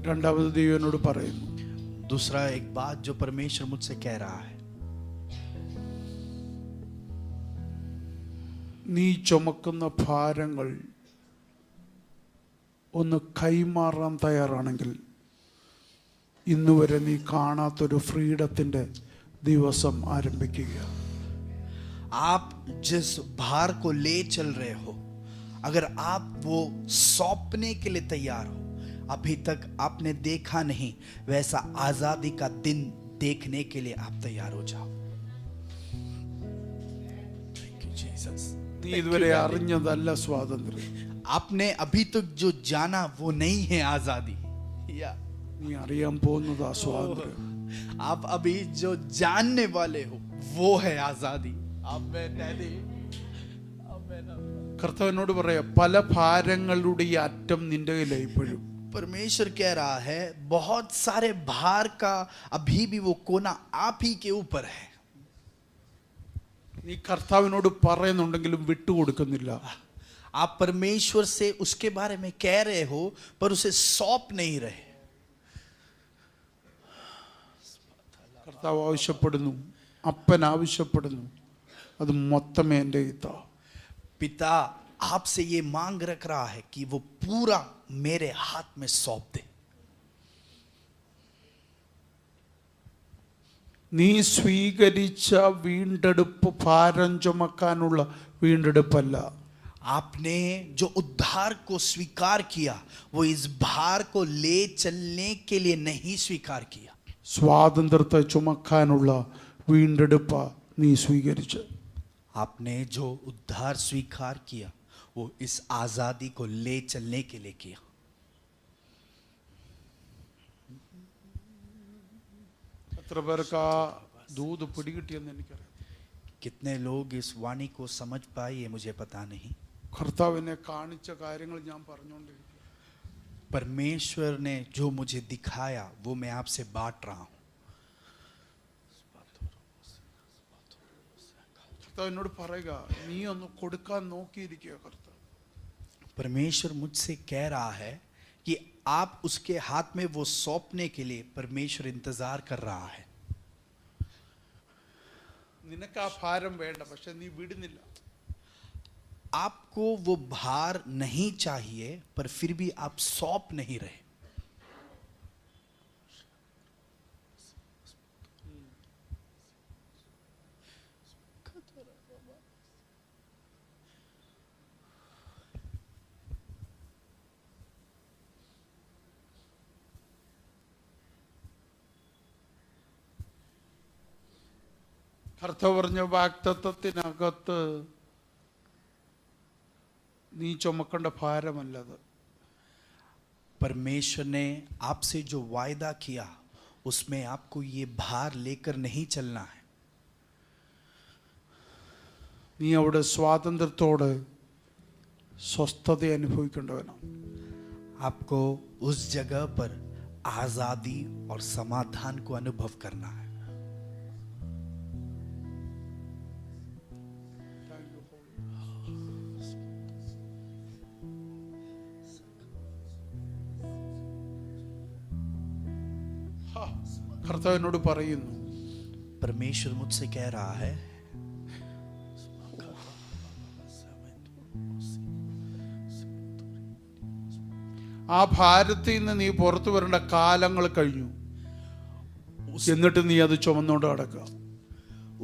രണ്ടാമത് ദൈവനോട് പറയുന്നു, दूसरा एक बात जो परमेश्वर मुझसे कह रहा है, നീ ചുമക്കുന്ന ഭാരങ്ങൾ ഒന്ന് കൈമാറാൻ തയ്യാറാണെങ്കിൽ ഇന്നുവരെ നീ കാണാത്തൊരു ഫ്രീഡത്തിൻ്റെ ദിവസം ആരംഭിക്കുക. आप जिस भार को ले चल रहे हो, अगर आप वो सौंपने के लिए तैयार हो, अभी तक आपने देखा नहीं वैसा आजादी का दिन देखने के लिए आप तैयार हो जाओ. Thank you, Jesus. നീ ഇതുവരെ അറിഞ്ഞതല്ല സ്വാതന്ത്ര്യം. आपने अभी तक जो जाना वो नहीं है आजादी. या നീ അറിയാൻ പോകുന്നതാ സ്വാതന്ത്ര്യം. आप अभी जो जानने वाले हो वो है आजादी. കർത്താവിനോട് പറയാ, പല ഭാരങ്ങളുടെ ഈ അറ്റം നിന്റെ കയ്യിലായി ഇപ്പോഴും. परमेश्वर कह रहा है बहुत सारे भार का अभी भी वो कोना आप ही के ऊपर है. നീ കർത്താവിനോട് പറയുന്നുണ്ടെങ്കിലും വിട്ടുകൊടുക്കുന്നില്ല. आप परमेश्वर से उसके बारे में कह रहे हो पर उसे सौंप नहीं रहे. കർത്താവ് ആവശ്യപ്പെടുന്നു, അപ്പൻ ആവശ്യപ്പെടുന്നു, അത് മൊത്തം എൻ്റെ ഇത്താ. पिता आपसे ये मांग रख रहा है कि वो पूरा मेरे हाथ में सौंप दे. നീ സ്വീകരിച്ച വീണ്ടെടുപ്പ് ഭാരം ചുമക്കാനുള്ള വീണ്ടെടുപ്പല്ല. आपने जो उद्धार को स्वीकार किया वो इस भार को ले चलने के लिए नहीं स्वीकार किया. സ്വാതന്ത്ര്യത്തെ ചുമക്കാനുള്ള വീണ്ടെടുപ്പ നീ സ്വീകരിച്ചു. आपने जो उद्धार स्वीकार किया वो इस आजादी को ले चलने के लिए किया. എത്ര പേർക്ക് ആ ദൂത് പിടികിട്ടിയെന്ന് എനിക്കറിയാം. कितने लोग इस वाणी को समझ पाए ये मुझे पता नहीं. കർത്താവിനെ കാണിച്ച കാര്യങ്ങൾ ഞാൻ പറഞ്ഞുകൊണ്ടിരിക്കും. परमेश्वर ने जो मुझे दिखाया वो मैं आपसे बांट रहा हूं. കർത്താവിനോട് പറയുക, നീ ഒന്ന് കൊടുക്കാൻ നോക്കിയിരിക്കുക. കർത്താവ് परमेश्वर मुझसे कह रहा है कि आप उसके हाथ में वो सौंपने के लिए परमेश्वर इंतजार कर रहा है. നിനക്ക് ആ ഭാരം വേണ്ട, പക്ഷെ നീ വിടുന്നില്ല. आपको वो भार नहीं चाहिए पर फिर भी आप सौंप नहीं रहे. കർത്താവ് പറഞ്ഞ വാഗ്ദത്തത്തിനകത്ത് നീ ചുമക്കേണ്ട ഭാരമല്ലത്. परमेश्वर ने आपसे जो वायदा किया उसमें आपको ये भार लेकर नहीं चलना है. നീ അവിടെ സ്വാതന്ത്ര്യത്തോടെ സ്വസ്ഥത അനുഭവിക്കേണ്ടവനാണ്. आपको उस जगह पर आजादी और समाधान को अनुभव करना है. കർത്താവിനോട് പറയുന്നു, परमेश्वर मुझसे कह रहा है ആ ഭാരത്തിൽ നിന്ന് നീ പുറത്തു വരേണ്ട കാലങ്ങൾ കഴിഞ്ഞു. എന്നിട്ട് നീ അത് ചുമന്നുകൊണ്ട് നടക്കുക.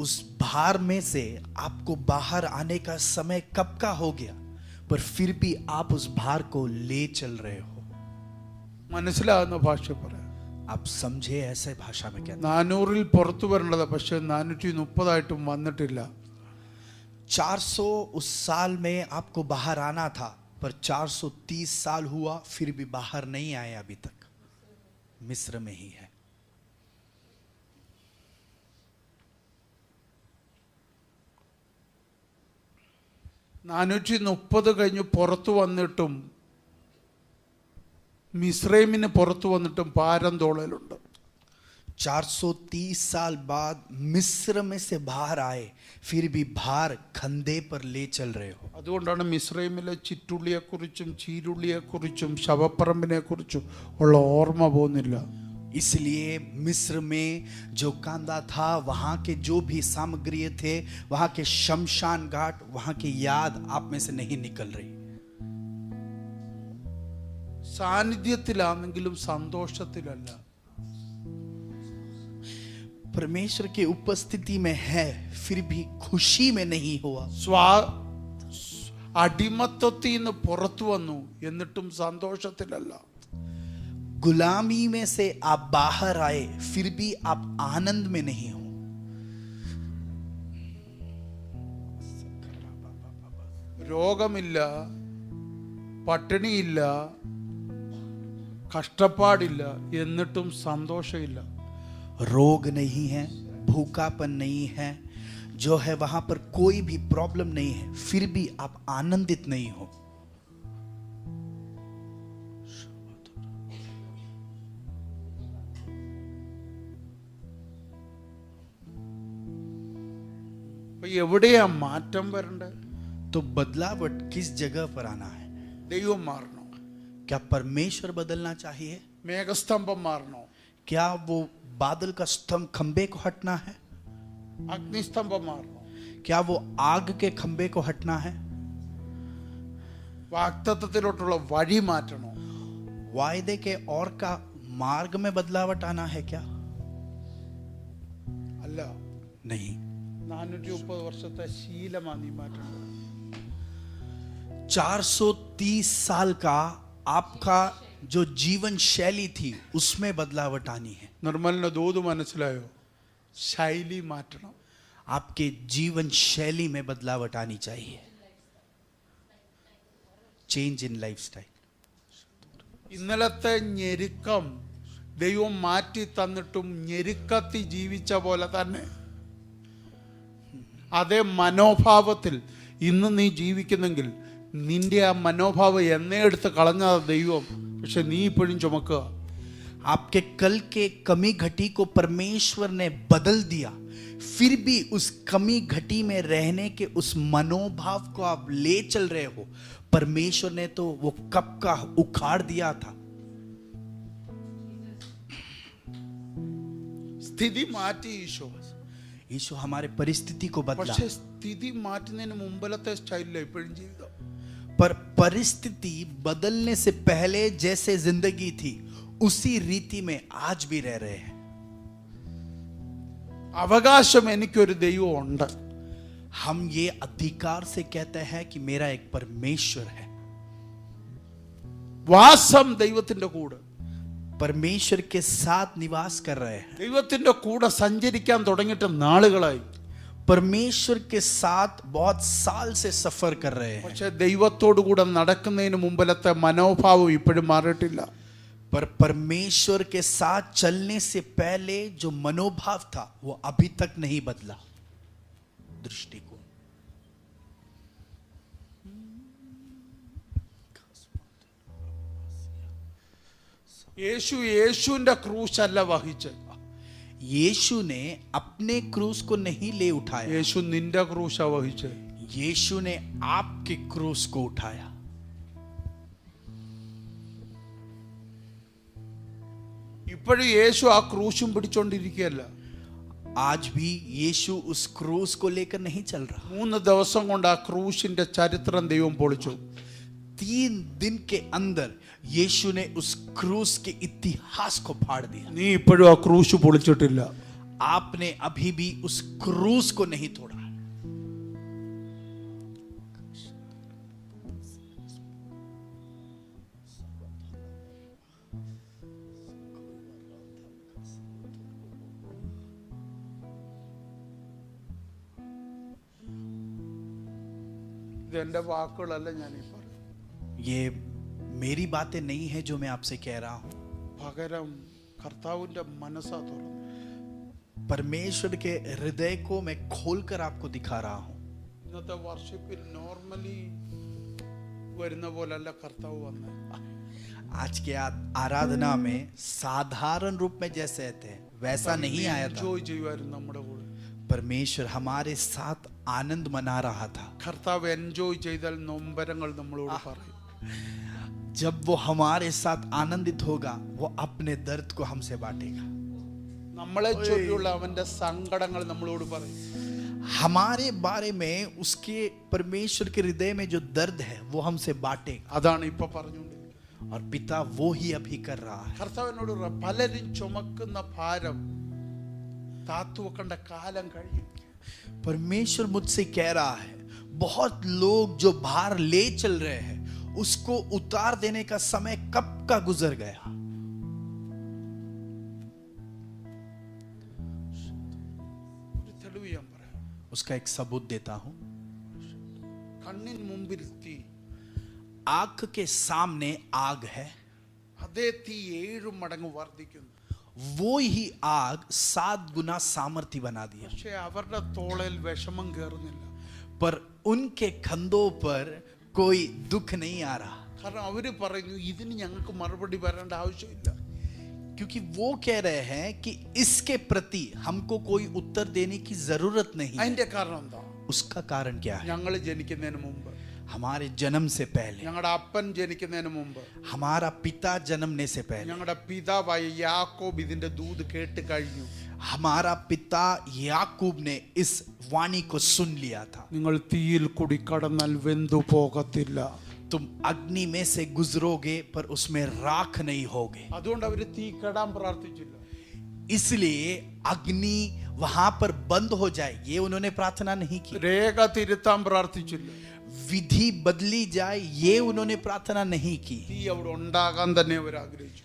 उस भार में से आपको बाहर आने का समय कब का हो गया पर फिर भी आप उस भार को ले चल रहे हो. മനസ്സിലാകുന്ന ഭാഷ പറയാം. आप समझे ऐसे भाषा में कहते 400 പുറത്തു വരേണ്ടത്, പക്ഷെ 430 വന്നിട്ടില്ല. 400 उस साल में आपको बाहर आना था पर 430 साल हुआ फिर भी बाहर नहीं आए. अभी तक मिस्र में ही है. കഴിഞ്ഞ് പുറത്തു വന്നിട്ടും മിസ്രൈമിന് പുറത്തു വന്നിട്ടും ഭാരം തോളലുണ്ട്. 430 साल बाद मिस्र में से बाहर आए, फिर भी भार कंधे पर ले चल रहे हो। അതുകൊണ്ടാണ് മിസ്രൈമിലെ ചിറ്റുള്ളിയെക്കുറിച്ചും ചീരുള്ളിയെക്കുറിച്ചും ശവപ്പറമ്പിനെക്കുറിച്ചും ഉള്ള ഓർമ്മ പോകുന്നില്ല. इसलिए मिस्र में जो कांदा था, वहां के जो भी सामग्री थे, वहां के शमशान घाट, वहां की याद आप में से नहीं निकल रही। സാന്നിധ്യത്തിലാണെങ്കിലും സന്തോഷത്തിലല്ല. परमेश्वर की उपस्थिति में है, फिर भी खुशी में नहीं हुआ। അടിമത്തത്തിൽ നിന്ന് പുറത്തു വന്നു, എന്നിട്ടും സന്തോഷത്തിലല്ല. गुलामी में से आप बाहर आए, फिर भी आप आनंद में नहीं हो। രോഗമില്ല, പട്ടിണിയില്ല, കഷ്ടപ്പാടില്ല, എന്നിട്ടും സന്തോഷമില്ല. रोग नहीं है, भूखापन नहीं है, जो है वहां पर कोई भी प्रॉब्लम नहीं है, फिर भी आप आनंदित नहीं हो। അപ്പൊ എവിടെയാ മാറ്റം വരണ്ടേ? तो बदलावट किस जगह पर आना है? ദൈവം മാറണോ? क्या परमेश्वर बदलना चाहिए? മേഘസ്തംഭം മാറണോ? क्या वो बादल का स्तंभ खंबे को हटना है? അഗ്നിസ്തംഭം മാറണോ? क्या वो आग के खंबे को हटना है? വാഗ്ദത്തത്തിലോട്ടുള്ള വഴി മാറ്റണോ? वायदे के और का मार्ग में बदलावट आना है क्या? അല്ല, नहीं। 430 വർഷത്തെ ശീലമാണ് നീ മാറ്റേണ്ടത്. 430 साल का आपका जो जीवन शैली थी, उसमें बदलावट आनी है। നിർമ്മലിന്റെ ദൂത് മനസ്സിലായോ? ശൈലി മാറ്റണം. आपके जीवन शैली में बदलावट आनी चाहिए। Change in lifestyle. ഇന്നലത്തെ ഞെരുക്കം ദൈവം മാറ്റി തന്നിട്ടും ഞെരുക്കത്തിൽ ജീവിച്ച പോലെ തന്നെ അതേ മനോഭാവത്തിൽ ഇന്ന് നീ ജീവിക്കുന്നെങ്കിൽ നിന്റെ ആ മനോഭാവം എന്നെ എടുത്ത് കളഞ്ഞ ദൈവം, പക്ഷെ നീ ഇപ്പോഴും ചുമക്കുക. आपके कल के कमी घटी को परमेश्वर ने बदल दिया, फिर भी उस कमी घटी में रहने के उस मनोभाव को आप ले चल रहे हो। परमेश्वर ने तो वो कब का उखाड़ दिया था। സ്ഥിതി മാറ്റി ഈശോ. यीशु हमारे परिस्थिति को बदला, പക്ഷെ സ്ഥിതി മാറ്റുന്നതിന് മുമ്പിലത്തെ സ്റ്റൈലില്ല ഇപ്പോഴും ജീവിതം. पर परिस्थिति बदलने से पहले जैसे जिंदगी थी, उसी रीति में आज भी रह रहे हैं। അവകാശം എനിക്കൊരു ദൈവം ഉണ്ട്. हम ये अधिकार से कहते हैं कि मेरा एक परमेश्वर है। വാസം ദൈവത്തിന്റെ കൂടെ, परमेश्वर के साथ निवास कर रहे हैं। ദൈവത്തിന്റെ കൂടെ സഞ്ചരിക്കാൻ തുടങ്ങിയിട്ട് നാളുകളായി. परमेश्वर के साथ बहुत साल से सफर कर रहे हैं, പക്ഷെ ദൈവത്തോടു കൂടെ നടക്കുന്നതിന് മുമ്പിലത്തെ മനോഭാവം ഇപ്പോഴും മാറിയിട്ടില്ല. पर परमेश्वर के साथ चलने से पहले जो मनोभाव था, वो अभी तक नहीं बदला। दृष्टिकोण। യേശുവിന്റെ ക്രൂശ് അല്ല വഹിച്ച്. यीशु ने अपने क्रूस को नहीं ले उठाया, യേശു നിന്റെ ക്രൂശാ വഹിച്ച്. यीशु ने आपके क्रूस को उठाया। ഇപ്പോഴും യേശു ആ ക്രൂശും പിടിച്ചോണ്ടിരിക്കുകയല്ല. आज भी यीशु उस क्रूस को लेकर नहीं चल रहा। 3 ദിവസം കൊണ്ട് ആ ക്രൂശിന്റെ ചരിത്രം ദൈവം പൊളിച്ചു. 3 दिन के अंदर यीशु ने उस क्रूस के इतिहास को फाड़ दिया। നീ ഇപ്പോഴും ആ ക്രൂശ് പൊളിച്ചിട്ടില്ല. आपने अभी भी उस क्रूस को नहीं तोड़ा। ഇതെന്റെ വാക്കുകളല്ല ഞാനീ പറയുന്നത്. ये मेरी बातें नहीं है जो मैं आपसे कह रहा हूं, പകരം കർത്താവിന്റെ മനസ്സാ തുറന്നു. परमेश्वर के हृदय को मैं खोलकर आपको दिखा रहा हूं। ഇന്നത്തെ വർഷിപ്പിൽ നോർമലി വരുന്ന പോലല്ല കർത്താവ് വന്നത്. आज के आराधना में साधारण रूप में जैसे थे वैसा नहीं आया था. എൻജോയ് ചെയ്യുമായിരുന്നു നമ്മുടെ കൂടെ. परमेश्वर हमारे साथ आनंद मना रहा था. കർത്താവ് എൻജോയ് ചെയ്താൽ നൊമ്പരങ്ങൾ നമ്മളോട് പറയും. जब वो हमारे साथ आनंदित होगा वो अपने दर्द को हमसे बांटेगा. നമ്മളെ ചൊല്ലിയുള്ള അവന്റെ സങ്കടങ്ങൾ നമ്മളോട് പറയും. हमारे बारे में उसके परमेश्वर के हृदय में जो दर्द है वो हमसे बांटेगा. അതാണ് ഇപ്പൊ പറഞ്ഞുകൊണ്ടിരിക്കുന്നത്. और पिता वो ही अभी कर रहा है. കർത്താവിനോട് പലരും ചുമക്കുന്ന ഭാരം താത്തു വെക്കേണ്ട കാലം കഴിയും. परमेश्वर मुझसे कह रहा है बहुत लोग जो भार ले चल रहे हैं उसको उतार देने का समय कब का गुजर गया. ഒരു തെളിവ് ഞാൻ പറയാം. उसका एक सबूत देता हूं. കണ്ണിൻ മുമ്പിൽ തീ, आंख के सामने आग है. അതേ തീ 7 മടങ്ങ് വർദ്ധിക്കുന്നു. वो ही आग 7 गुना सामर्थ्य बना दिया. പക്ഷെ അവരുടെ തോളയിൽ വിഷമം കയറുന്നില്ല. पर उनके कंधों पर कोई दुख नहीं आ रहा. കാരണം അവര് പറയുന്നു ഇതിന് ഞങ്ങൾക്ക് മറുപടി വരേണ്ട ആവശ്യമില്ല. क्योंकि वो कह रहे हैं कि इसके प्रति हमको कोई उत्तर देने की जरूरत नहीं है. അതിന്റെ കാരണം എന്താ? उसका कारण क्या है? ഞങ്ങൾ ജനിക്കുന്നതിന് മുമ്പ്, हमारे जन्म से पहले, ഞങ്ങളുടെ അപ്പൻ ജനിക്കുന്നതിന് മുമ്പ്, हमारा पिता जन्मने से पहले, ഞങ്ങളുടെ പിതാവായ യാക്കോബ് ഇതിന്റെ ദൂത് കേട്ട് കഴിഞ്ഞു. हमारा पिता याकूब ने इस वाणी को सुन लिया था. നിങ്ങൾ തീയിൽ കൂടി കടന്നാൽ വെന്തു പോകത്തില്ല. तुम अग्नि में से गुजरोगे पर उसमें राख नहीं होगे. അതുകൊണ്ട് അവര് തീ കെടാൻ പ്രാർത്ഥിച്ചില്ല. इसलिए अग्नि वहां पर बंद हो जाए ये उन्होंने प्रार्थना नहीं की. രേഖ തിരുത്താൻ പ്രാർത്ഥിച്ചില്ല. विधि बदली जाए ये उन्होंने प्रार्थना नहीं की. തീ അവിടെ ഉണ്ടാകാൻ തന്നെ അവർ ആഗ്രഹിച്ചു.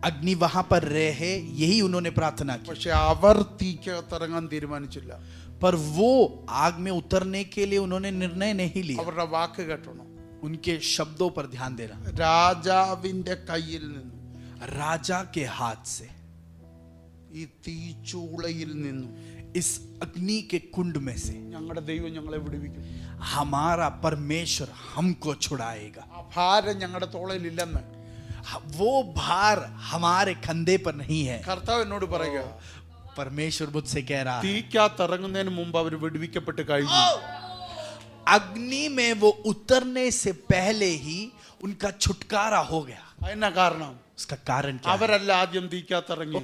अग्नि वहां पर रहे यही उन्होंने प्रार्थना की. പക്ഷെ അവർ തീക്കകത്തിറങ്ങാൻ തീരുമാനിച്ചില്ല. पर वो आग में उतरने के लिए उन्होंने निर्णय नहीं लिया. അവരുടെ വാക്ക് കേട്ടണം. उनके शब्दों पर ध्यान देना. രാജാവിന്റെ കയ്യിൽ നിന്നും, राजा के हाथ से, ഈ തീച്ചൂളയിൽ നിന്നും इस अग्नि के कुंड में से ഞങ്ങളുടെ ദൈവം ഞങ്ങളെ വിടുവിക്കും. हमारा परमेश्वर हमको छुड़ाएगा. ആ ഭാരം ഞങ്ങളുടെ തോളയിൽ ഇല്ലെന്ന് वो भार हमारे कंधे पर नहीं है. കർത്താവ് എന്നോട് പറയുക. परमेश्वर मुझसे कह रहा है തീക്കകത്തിറങ്ങുന്നതിന് മുമ്പ് അവർ വിടുവിക്കപ്പെട്ട് കഴിഞ്ഞു. अग्नि में वो उतरने से पहले ही उनका छुटकारा हो गया. അതിനാ കാരണം उसका कारण क्या है? അവരല്ല ആദ്യം തീക്കകത്തിറങ്ങി.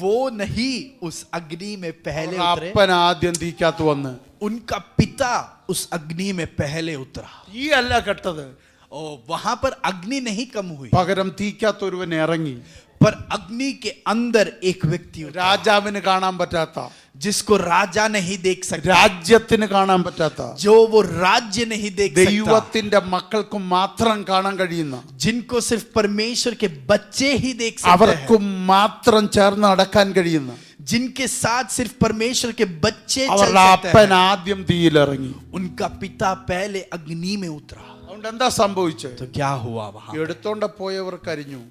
वो नहीं उस अग्नि में पहले उतरे. അപ്പൻ ആദ്യം തീക്കകത്ത് വന്ന് उनका पिता उस अग्नि में पहले उतरा. തീ അല്ല കെട്ടത്. ओ वहां पर अग्नि नहीं कम हुई, പകരം തീക്കകത്ത് ഒരുവൻ ഇറങ്ങി. पर अग्नि के अंदर एक व्यक्ति उतरा, രാജാവിന് കാണാൻ പറ്റാത്ത, जिसको राजा नहीं देख सकता, രാജ്യത്തിന് കാണാൻ പറ്റാത്ത, जो वो राज्य नहीं देख सकता, ദൈവത്തിന്റെ മക്കൾക്ക് മാത്രം കാണാൻ കഴിയുന്ന, जिनको सिर्फ परमेश्वर के बच्चे ही देख सकते हैं, അവർക്കും മാത്രം ചേർന്ന് നടക്കാൻ കഴിയുന്ന जिनके साथ सिर्फ परमेश्वर के बच्चे चल അവരുടെ सकते അപ്പൻ हैं, ആദ്യം തീയിലിറങ്ങി. उनका पिता पहले अग्नि में उतरा. അതുകൊണ്ട് എന്താ സംഭവിച്ചത്? तो क्या हुआ वहां? എടുത്തോണ്ട് പോയവർ കരിഞ്ഞു.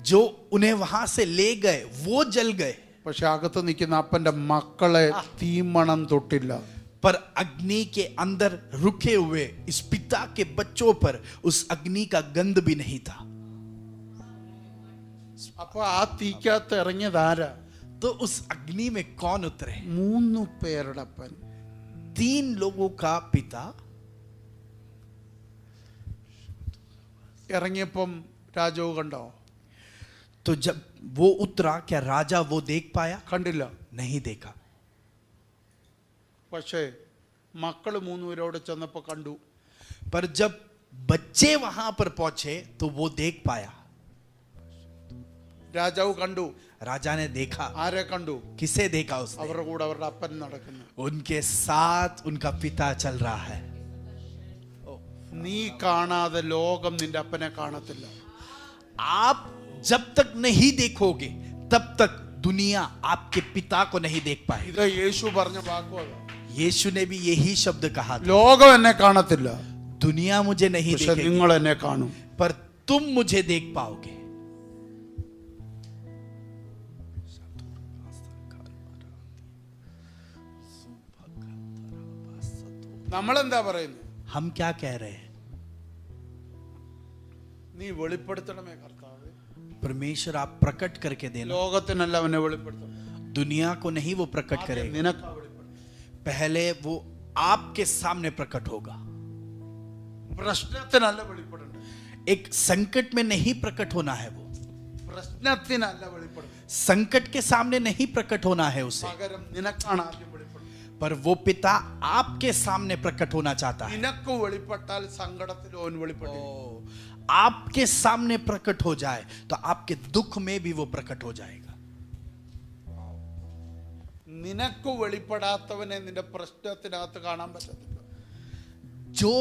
जो उन्हें वहां से ले गए वो जल गए, പക്ഷെ അകത്ത് നിൽക്കുന്ന അപ്പന്റെ മക്കളെ തീമണം തൊട്ടില്ല. पर अग्नि के अंदर रुके हुए इस पिता के बच्चों पर उस अग्नि का गंध भी नहीं था. അപ്പൊ ആ തീക്കകത്ത് ഇറങ്ങിയത് ആരാ? तो उस अग्नि में कौन उतरे? 3 പേരുടെ അപ്പൻ. 3 लोगों का पिता. ഇറങ്ങിയപ്പം രാജാവ് കണ്ടോ? तो जब वो उतरा क्या राजा वो देख पाया? കണ്ടില്ല. नहीं देखा. പക്ഷേ മക്കള് 3 പേരോട് ചെന്നപ്പോ കണ്ടു. पर जब बच्चे वहां पर पहुंचे तो वो देख पाया. രാജാവ് കണ്ടു. राजा ने देखा. ആരെ കണ്ടു? किसे देखा उसने? അവരുടെ കൂടെ അവരുടെ അപ്പൻ നടക്കുന്നു. उनके साथ उनका पिता चल रहा है. നീ കാണാതെ ലോകം നിന്റെ അപ്പനെ കാണത്തില്ല. आप जब तक नहीं देखोगे तब तक दुनिया आपके पिता को नहीं देख पाएगी. ഇത് യേശു പറഞ്ഞ വാക്കുകളാ. यीशु ने भी यही शब्द कहा था. ലോകം എന്നെ കാണത്തില്ല, दुनिया मुझे नहीं പക്ഷെ देखेगी നിങ്ങൾ എന്നെ കാണും. पर तुम मुझे देख पाओगे. നമ്മൾ എന്താ പറയുന്നത്? हम क्या कह रहे हैं? നീ വെളിപ്പെടുത്തണമേ കർത്താവേ. परमेश्वर आप प्रकट करके देना। ലോകത്തിനല്ല അവനെ വെളിപ്പെടുത്തണം, दुनिया को नहीं वो प्रकट करेगा, നിനക്കാ വെളിപ്പെടുത്തണം. पहले वो आपके सामने प्रकट होगा। പ്രശ്നത്തിനല്ല വെളിപ്പെടേണ്ടത്, एक संकट में नहीं प्रकट होना है, वो പ്രശ്നത്തിനല്ല വെളിപ്പെടുന്നത്, संकट के सामने नहीं प्रकट होना है उसे, പകരം നിനക്കാണ് ആദ്യം വെളിപ്പെടുന്നത്. पर वो पिता आपके सामने प्रकट होना चाहता है। നിനക്ക് വെളിപ്പെട്ടാൽ സങ്കടത്തിൽ ഓൻ വെളിപ്പെടും, आपके सामने प्रकट हो जाए तो आपके दुख में भी वो प्रकट हो जाएगा। നിനക്ക് വെളിപ്പെടാത്തവനെ നിന്റെ പ്രശ്നത്തിനകത്ത് കാണാൻ പറ്റത്തില്ല. जो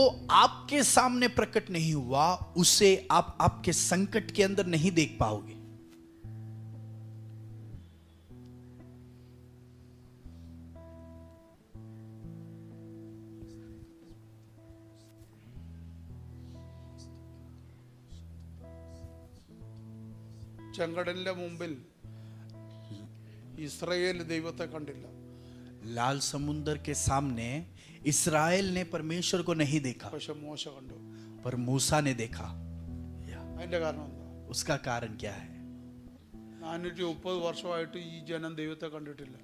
आपके सामने प्रकट नहीं हुआ उसे आप आपके संकट के अंदर नहीं देख पाओगे। ചെങ്കടലിന്റെ മുമ്പിൽ ഇസ്രായേൽ ദൈവത്തെ കണ്ടില്ല, लाल समुद्र के सामने इस्राएल ने परमेश्वर को नहीं देखा, പക്ഷെ മോശ കണ്ടു. पर मूसा ने देखा। അതിന്റെ കാരണം എന്താ? उसका कारण क्या है? 430 വർഷമായിട്ട് ഈ ജനം ദൈവത്തെ കണ്ടിട്ടില്ല.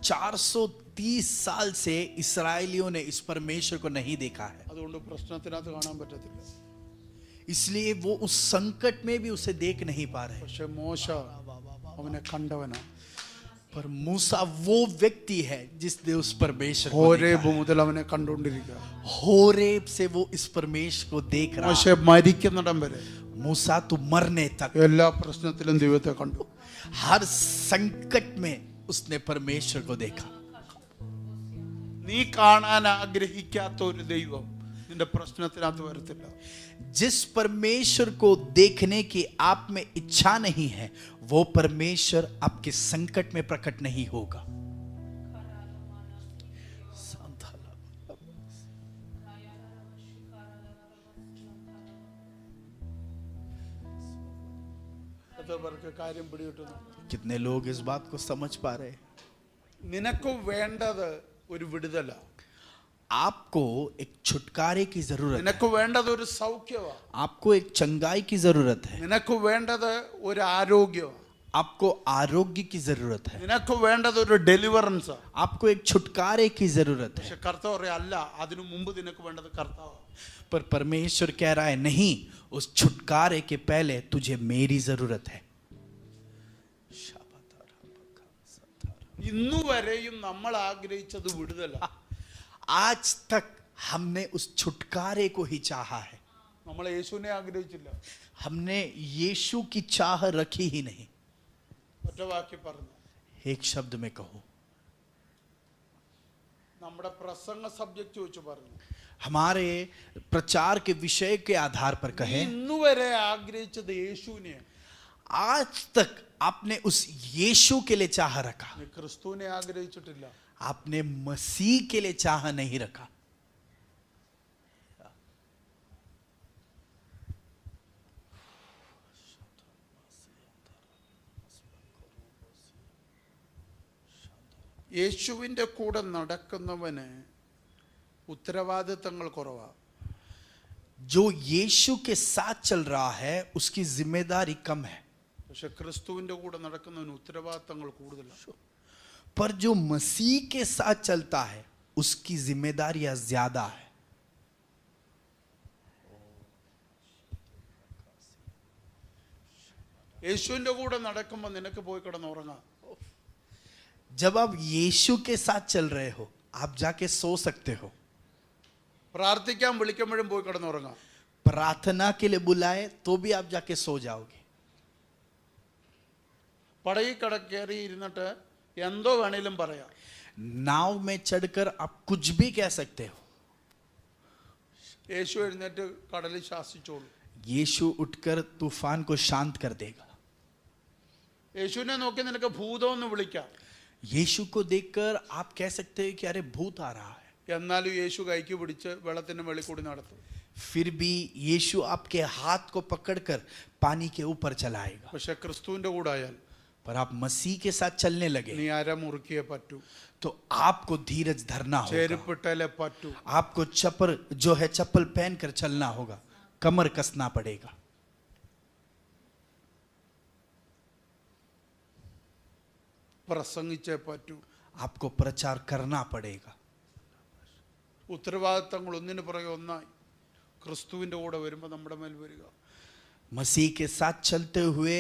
430 साल से इसराइलियों ने इस परमेश्वर को नहीं देखा है, അതുകൊണ്ട് പ്രശ്നത്തിനകത്ത് കാണാൻ പറ്റത്തില്ല. इसलिए वो उस संकट में भी उसे देख नहीं पा रहे। പക്ഷെ മോശ അവനെ കണ്ടവനാ. पर मूसा वो व्यक्ति है जिसने उस परमेश्वर को ഹോരേബ് देखा है। മുതൽ അവനെ കണ്ടുകൊണ്ടിരിക്കുക. होरेब से वो इस परमेश्वर को देख रहा മോശ है। മരിക്കുന്നിടം വരെ मूसा तू मरने तक എല്ലാ പ്രശ്നത്തിലും ദൈവത്തെ കണ്ടു. हर संकट में उसने परमेश्वर को देखा। നീ കാണാൻ ആഗ്രഹിക്കാത്ത ഒരു ദൈവം നിന്റെ പ്രശ്നത്തിനകത്ത് വരത്തില്ല. जिस परमेश्वर को देखने की आप में इच्छा नहीं है वो परमेश्वर आपके संकट में प्रकट नहीं होगा। എത്ര പേർക്ക് കാര്യം പിടികിട്ടുന്നു? कितने लोग इस बात को समझ पा रहे हैं? നിനക്ക് വേണ്ടത് ഒരു വിടുതല, आपको एक छुटकारे की जरूरत है, നിനക്ക് വേണ്ടത് ഒരു സൗഖ്യമാണ്, आपको एक चंगाई की जरूरत है, നിനക്ക് വേണ്ടത് ഒരു ആരോഗ്യമാണ്, आपको आरोग्य की जरूरत है, നിനക്ക് വേണ്ടത് ഒരു ഡെലിവറൻസ്. आपको एक छुटकारे की जरूरत है। പക്ഷെ കർത്താവ് പറയാ അല്ല, അതിനു മുമ്പ് നിനക്ക് വേണ്ടത് കർത്താവ്. पर परमेश्वर कह रहा है नहीं, उस छुटकारे के पहले तुझे मेरी जरूरत है। ഇന്നുവരെയും നമ്മൾ ആഗ്രഹിച്ചത് വിടുതല. आज तक हमने उस छुटकारे को ही चाहा है, നമ്മൾ യേശുവിനെ ആഗ്രഹിച്ചില്ല. हमने यीशु की चाह रखी ही नहीं। ഒറ്റ വാക്കി പറഞ്ഞു, एक शब्द में कहूं, നമ്മുടെ പ്രസംഗ സബ്ജക്റ്റ് വെച്ച് പറഞ്ഞു, हमारे प्रचार के विषय के आधार पर നീ कहें, ഇന്നുവരെ ആഗ്രഹിച്ചത് യേശുവിനെ, आज तक आपने उस यीशु के लिए चाह रखा, നീ ക്രിസ്തുവിനെ ആഗ്രഹിച്ചിട്ടില്ല. आपने मसीह के लिए चाह नहीं रखा। യേശുവിൻ്റെ കൂടെ നടക്കുന്നവന് ഉത്തരവാദിത്തങ്ങൾ കുറവാ. जो यीशु के साथ चल रहा है उसकी जिम्मेदारी कम है, പക്ഷെ ക്രിസ്തുവിൻ്റെ കൂടെ നടക്കുന്നവന് ഉത്തരവാദിത്തങ്ങൾ കൂടുതലാണ്. पर जो मसीह के साथ चलता है उसकी जिम्मेदारियां ज्यादा है। യേശുവിൻ്റെ കൂടെ നടക്കുമ്പോൾ നിനക്ക് പോയി കിടന്നുറങ്ങാം. जब आप यीशु के साथ चल रहे हो आप जाके सो सकते हो, പ്രാർത്ഥിക്കാൻ വിളിക്കുമ്പോഴും പോയി കിടന്നുറങ്ങാം. प्रार्थना के लिए बुलाए तो भी आप जाके सो जाओगे। പടയിൽ കയറി ഇരുന്നിട്ട് എന്തോ വേണേലും പറയാം. नाव में चढ़कर आप कुछ भी कह सकते हो। യേശു എഴുന്നേറ്റ് കടലിൽ ശാസിച്ചോളൂ. यीशु उठकर तूफान को शांत कर देगा। യേശുവിനെ നോക്കി നിനക്ക് ഭൂതം എന്ന് വിളിക്കാം. यीशु को देखकर आप कह सकते हैं कि अरे भूत आ रहा है, എന്നാലും യേശു കൈക്ക് പിടിച്ച് വെള്ളത്തിന് വെളിയിൽ കൂടി നടത്തും. फिर भी यीशु आपके हाथ को पकड़कर पानी के ऊपर चलाएगा। പക്ഷെ क्रिस्तुവിന്റെ കൂടെ ആയാൽ पर आप मसीह के साथ चलने लगे നീ അര മുറുക്കിയേ പറ്റൂ, तो आपको धीरज धरना होगा, ചെരുപ്പിട്ടലേ പറ്റൂ. आपको चप्पल जो है चप्पल पहनकर चलना होगा, कमर कसना पड़ेगा। പ്രസംഗിച്ചേ പറ്റൂ. आपको प्रचार करना पड़ेगा. ഉത്തരവാദിത്തങ്ങൾ ഒന്നിനു പുറകെ ഒന്നായി ക്രിസ്തുവിൻ്റെ കൂടെ വരുമ്പോൾ നമ്മുടെ മേൽ വരിക. मसीह के साथ चलते हुए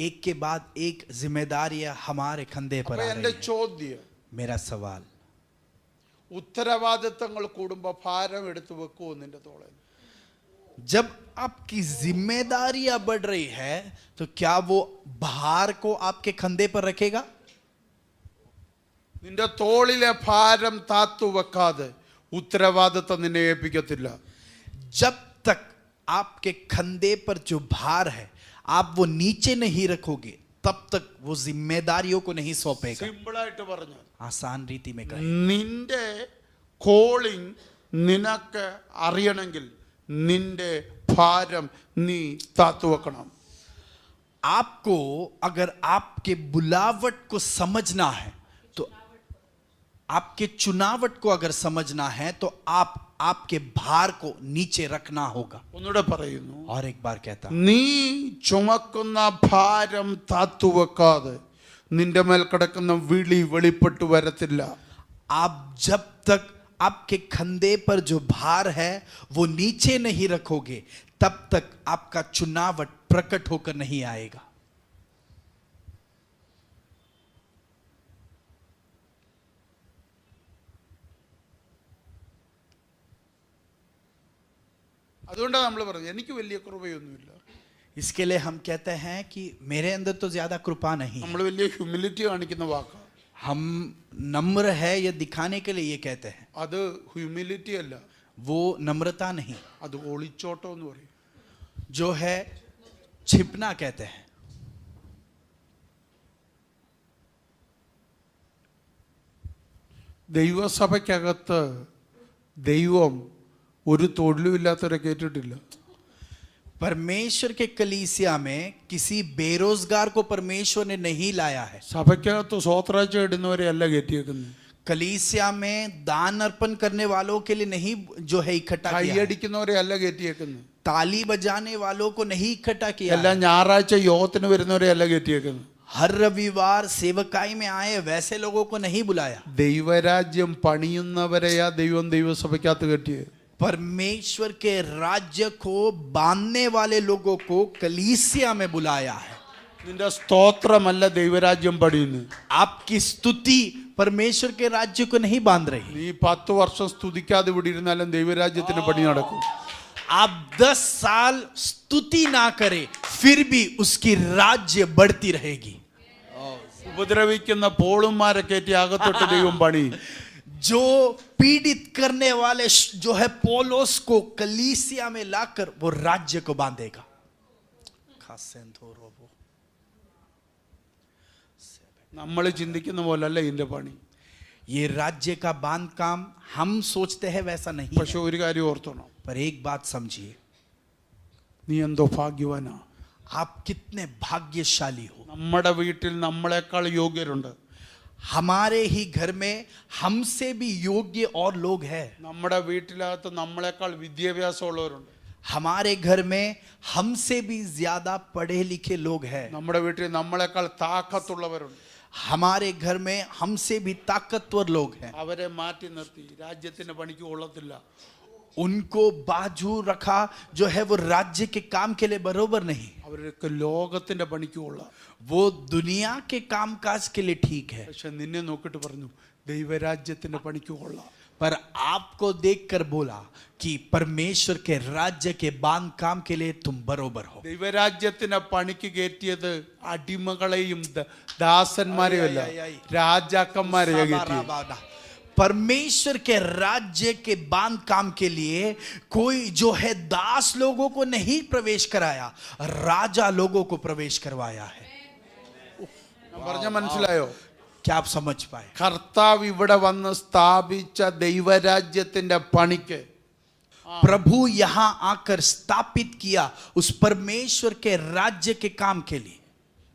एक के बाद एक जिम्मेदारियां हमारे कंधे पर അപ്പോൾ आ എൻ്റെ रही है. ചോദ്യം, मेरा सवाल, ഉത്തരവാദിത്തങ്ങൾ കൂടുമ്പോൾ ഭാരം എടുത്തു വെക്കുമോ നിന്റെ തോളെ? जब आपकी जिम्मेदारियां बढ़ रही है तो क्या वो भार को आपके कंधे पर रखेगा? നിന്റെ തോളിലെ ഭാരം താത്തു വെക്കാതെ ഉത്തരവാദിത്തം നിന്നെ ഏൽപ്പിക്കത്തില്ല. जब तक आपके कंधे पर जो भार है आप वो नीचे नहीं रखोगे तब तक वो जिम्मेदारियों को नहीं सौंपेगा. സിമ്പിളായിട്ട് പറഞ്ഞു, आसान रीति में कहें, നിന്റെ കോളിംഗ് നിനക്ക് അറിയണമെങ്കിൽ നിന്റെ ഭാരം നീ താത്തു വെക്കണം. आपको अगर आपके बुलावट को समझना है तो आपके चुनावट को अगर समझना है तो आप आपके भार को नीचे रखना होगा. ഒന്നുകൂടെ പറയുന്നു, और एक बार कहता, നീ ചുമക്കുന്ന ഭാരം താത്തു വെക്കാതെ നിന്റെ മേൽ കിടക്കുന്ന വിളി വെളിപ്പെട്ടു വരത്തില്ല. आप जब तक आपके कंधे पर जो भार है वो नीचे नहीं रखोगे तब तक आपका चुनावट प्रकट होकर नहीं आएगा. അതുകൊണ്ടാണ് നമ്മൾ പറഞ്ഞത് എനിക്ക് വലിയ കൃപയൊന്നുമില്ല. इसके लिए हम कहते हैं कि मेरे अंदर तो ज्यादा कृपा नहीं है. നമ്മൾ വലിയ ഹ്യൂമിലിറ്റി കാണിക്കുന്ന വാക്കാണ്. हम नम्र है ये दिखाने के लिए ये कहते हैं. അത് ഹ്യൂമിലിറ്റി അല്ല, वो नम्रता नहीं, അത് ഒളിച്ചോട്ടം എന്ന് പറയും. जो है छिपना कहते हैं. ദൈവസഭയ്ക്കകത്ത് ദൈവം ഒരു തൊഴിലുമില്ലാത്തവരെ കേട്ടിട്ടില്ല. परमेश्वर के कलीसिया में किसी बेरोजगार को परमेश्वर ने नहीं लाया है. സഭയ്ക്കകത്ത് സ്വോത്രാഴ്ച ഇടുന്നവരെ അല്ല കയറ്റിയേക്കുന്നത്. कलीसिया में दान अर्पण करने वालों के लिए नहीं जो है इकट्ठा किया है. കൈയടിക്കുന്നവരെ അല്ല കയറ്റിയേക്കുന്നത്. ताली बजाने वालों को नहीं इकट्ठा किया എല്ലാം है. ഞായറാഴ്ച യോഗത്തിന് വരുന്നവരെ അല്ല കയറ്റിയേക്കുന്നത്. हर रविवार सेवकाई में आए वैसे लोगों को नहीं बुलाया. ദൈവരാജ്യം പണിയുന്നവരെയാ ദൈവം ദൈവസഭയ്ക്കകത്ത് കെട്ടിയത്. परमेश्वर के राज्य को बांधने वाले लोगों को कलीसिया में बुलाया है. നിന്റെ സ്തോത്രമല്ല ദൈവരാജ്യം പണിയുന്നത്. आपकी स्तुति परमेश्वर के राज्य को नहीं बांध रही. നീ 10 വർഷം സ്തുതിക്കാതെ ഇവിടെ ഇരുന്നാലും ദൈവരാജ്യത്തിന് പണി നടക്കും. आप 10 साल स्तुति ना करें फिर भी उसकी राज्य बढ़ती रहेगी. ഉപദ്രവിക്കുന്ന പോളുമാരെ കയറ്റി അകത്തോട്ട് ദൈവം പണി. जो पीड़ित करने वाले जो है पोलोस को कलीसिया में लाकर वो राज्य को बांधेगा. നമ്മൾ ചിന്തിക്കുന്ന പോലല്ല ഇതിന്റെ പണി. ये राज्य का बांध काम हम सोचते हैं वैसा नहीं പക്ഷെ है. ഒരു കാര്യം ഓർത്തോണം, पर एक बात समझिए, നീ എന്തോ ഭാഗ്യവാനാ. आप कितने भाग्यशाली हो. നമ്മുടെ വീട്ടിൽ നമ്മളെക്കാൾ യോഗ്യരുണ്ട്. हमारे ही घर में हमसे भी योग्य और लोग हैं. നമ്മുടെ വീട്ടിനകത്ത് നമ്മളെക്കാൾ വിദ്യാഭ്യാസമുള്ളവരുണ്ട്. हमारे घर में हमसे भी ज्यादा पढ़े लिखे लोग हैं. നമ്മുടെ വീട്ടിൽ നമ്മളെക്കാൾ താക്കത്തുള്ളവരുണ്ട്. हमारे घर में हमसे भी ताकतवर लोग हैं. അവരെ മാറ്റി നിർത്തി രാജ്യത്തിന്റെ പണിക്ക് കൊള്ളത്തില്ല. उनको बाजू रखा जो है वो राज्य के काम के लिए बरोबर नहीं. അവരൊക്കെ ലോകത്തിന്റെ പണിക്ക് കൊള്ളാം. वो दुनिया के कामकाज के लिए ठीक है. പക്ഷെ നിന്നെ നോക്കിട്ട് പറഞ്ഞു ദൈവരാജ്യത്തിന്റെ പണിക്ക് കൊള്ളാം. पर आपको देखकर बोला कि परमेश्वर के राज्य के बांध काम के लिए तुम बरोबर हो. ദൈവരാജ്യത്തിന്റെ പണിക്ക് കയറ്റിയത് അടിമകളെയും ദാസന്മാരെയും അല്ല, രാജാക്കന്മാരെയാ കയറ്റിയത്. परमेश्वर के राज्य के बांध काम के लिए कोई जो है दास लोगों को नहीं प्रवेश कराया, राजा लोगों को प्रवेश करवाया है. ഞാൻ പറഞ്ഞ മനസ്സിലായോ? क्या आप समझ पाए? കർത്താവ് ഇവിടെ വന്ന് സ്ഥാപിച്ച ദൈവരാജ്യത്തിന്റെ പണിക്ക് प्रभु यहां आकर स्थापित किया उस परमेश्वर के राज्य के काम के लिए.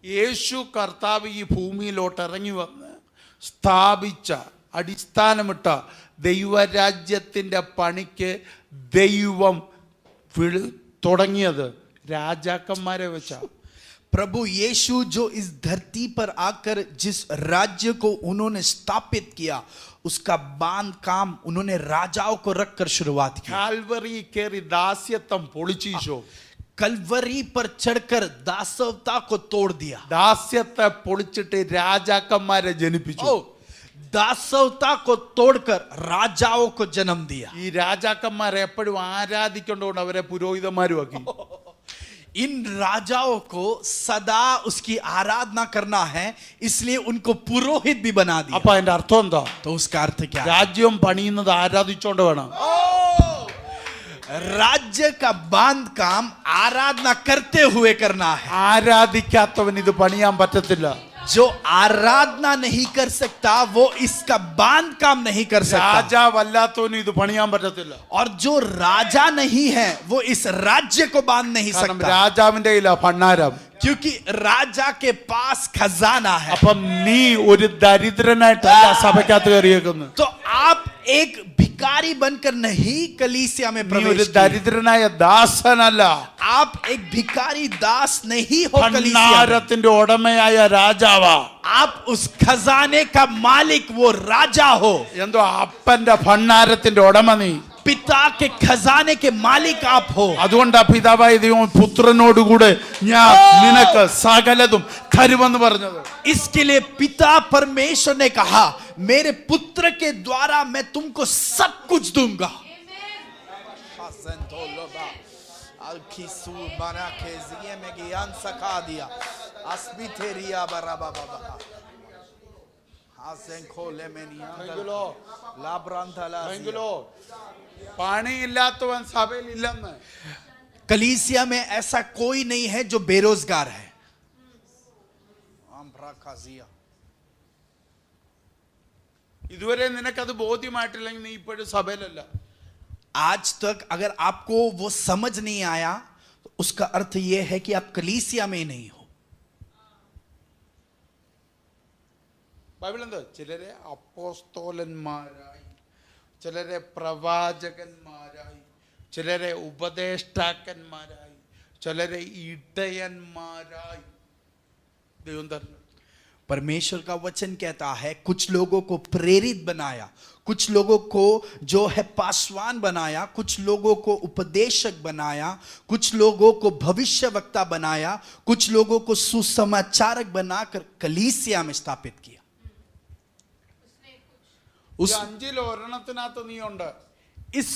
യേശു കർത്താവ് ഈ ഭൂമിയിലോട്ട് ഇറങ്ങി വന്ന് സ്ഥാപിച്ച അടിസ്ഥാനമിട്ട ദൈവരാജ്യത്തിന്റെ പണിക്ക് ദൈവം തുടങ്ങിയത് രാജാക്കന്മാരെ വെച്ചാ. प्रभु यीशु जो इस धरती पर आकर जिस राज्य को उन्होंने स्थापित किया, उसका बांध काम उन्होंने राजाओं को रखकर शुरुआत की। കാൽവറി കയറി ദാസ്യത്വം പൊളിച്ചീശോ. कलवरी पर चढ़कर दासवता को तोड़ दिया। ദാസ്യത്തെ പൊളിച്ചിട്ട് രാജാക്കന്മാരെ ജനിപ്പിച്ചു. ओ, दासवता को तोड़कर राजाओं को जन्म दिया। ഈ രാജാക്കന്മാരെ എപ്പോഴും ആരാധിക്കൊണ്ടുകൊണ്ട് അവരെ പുരോഹിതന്മാരുമാക്കി. इन राजाओं को सदा उसकी आराधना करना है, इसलिए उनको पुरोहित भी बना दिया। അപ്പൊ അതിന്റെ അർത്ഥം എന്താ? तो उसका अर्थ क्या है? രാജ്യം പണിയുന്നത് ആരാധിച്ചോണ്ട് വേണം. राज्य का बांध काम आराधना करते हुए करना है। ആരാധിക്കാത്തവൻ ഇത് പണിയാൻ പറ്റത്തില്ല. जो आराधना नहीं कर सकता वो इसका बांध काम नहीं कर सकता, രാജാവല്ലാത്തവന് ഇത് പണിയാൻ പറ്റത്തില്ല. और जो राजा नहीं है वो इस राज्य को बांध नहीं കാരണം सकता, രാജാവിന്റെ കയ്യിലാ ഭണ്ഡാരം. क्योंकि राजा के पास खजाना है। അപ്പം നീ ഒരു ദരിദ്രനായിട്ടല്ല സഭയ്ക്കകത്ത് കയറിയേക്കുന്നത്. तो आप एक भिखारी बनकर नहीं कलीसिया में നീ ഒരു प्रवेश किए। ദരിദ്രനായ ദാസനല്ല, आप एक भिखारी दास नहीं हो कलीसिया में। ഭണ്ഡാരത്തിന്റെ ഉടമയായ രാജാവാ. आप उस खजाने का मालिक वो राजा हो। എന്തോ അപ്പന്റെ ഭണ്ഡാരത്തിന്റെ ഉടമ നീ. पिता के खजाने के मालिक आप हो। അതുകൊണ്ടാ പിതാവായ ദൈവം പുത്രനോടുകൂടെ ഞാൻ നിനക്ക് സകലതും തരുമെന്ന് പറഞ്ഞത്. इसके लिए पिता परमेश्वर ने कहा, मेरे पुत्र के द्वारा मैं तुमको सब कुछ दूंगा। പണിയില്ലാത്തവൻ സഭയിൽ ഇല്ലെന്ന്. कलीसिया में ऐसा कोई नहीं है जो बेरोजगार है। ഇതുവരെ നിനക്കത് ബോധ്യമായിട്ടില്ലെങ്കിൽ നീ ഇപ്പോഴും സഭയിലല്ല. आज तक अगर आपको वो समझ नहीं आया तो उसका अर्थ यह है कि आप कलीसिया में नहीं हो। ബൈബിൾ എന്താ? ചിലരെ അപ്പോസ്തോലന്മാരായി, ചിലരെ പ്രവാചകന്മാരായി, ചിലരെ ഉപദേഷ്ടാക്കന്മാരായി, ചിലരെ ഇടയന്മാരായി ദൈവം തരണം. परमेश्वर का वचन कहता है कुछ लोगों को प्रेरित बनाया, कुछ लोगों को जो है पासवान बनाया, कुछ लोगों को उपदेशक बनाया, कुछ लोगों को भविष्यवक्ता बनाया, कुछ लोगों को सुसमाचारक बनाकर कलीसिया में स्थापित किया। ഈ അഞ്ചിൽ ഒരെണ്ണത്തിനകത്ത് നീ ഉണ്ട്. इस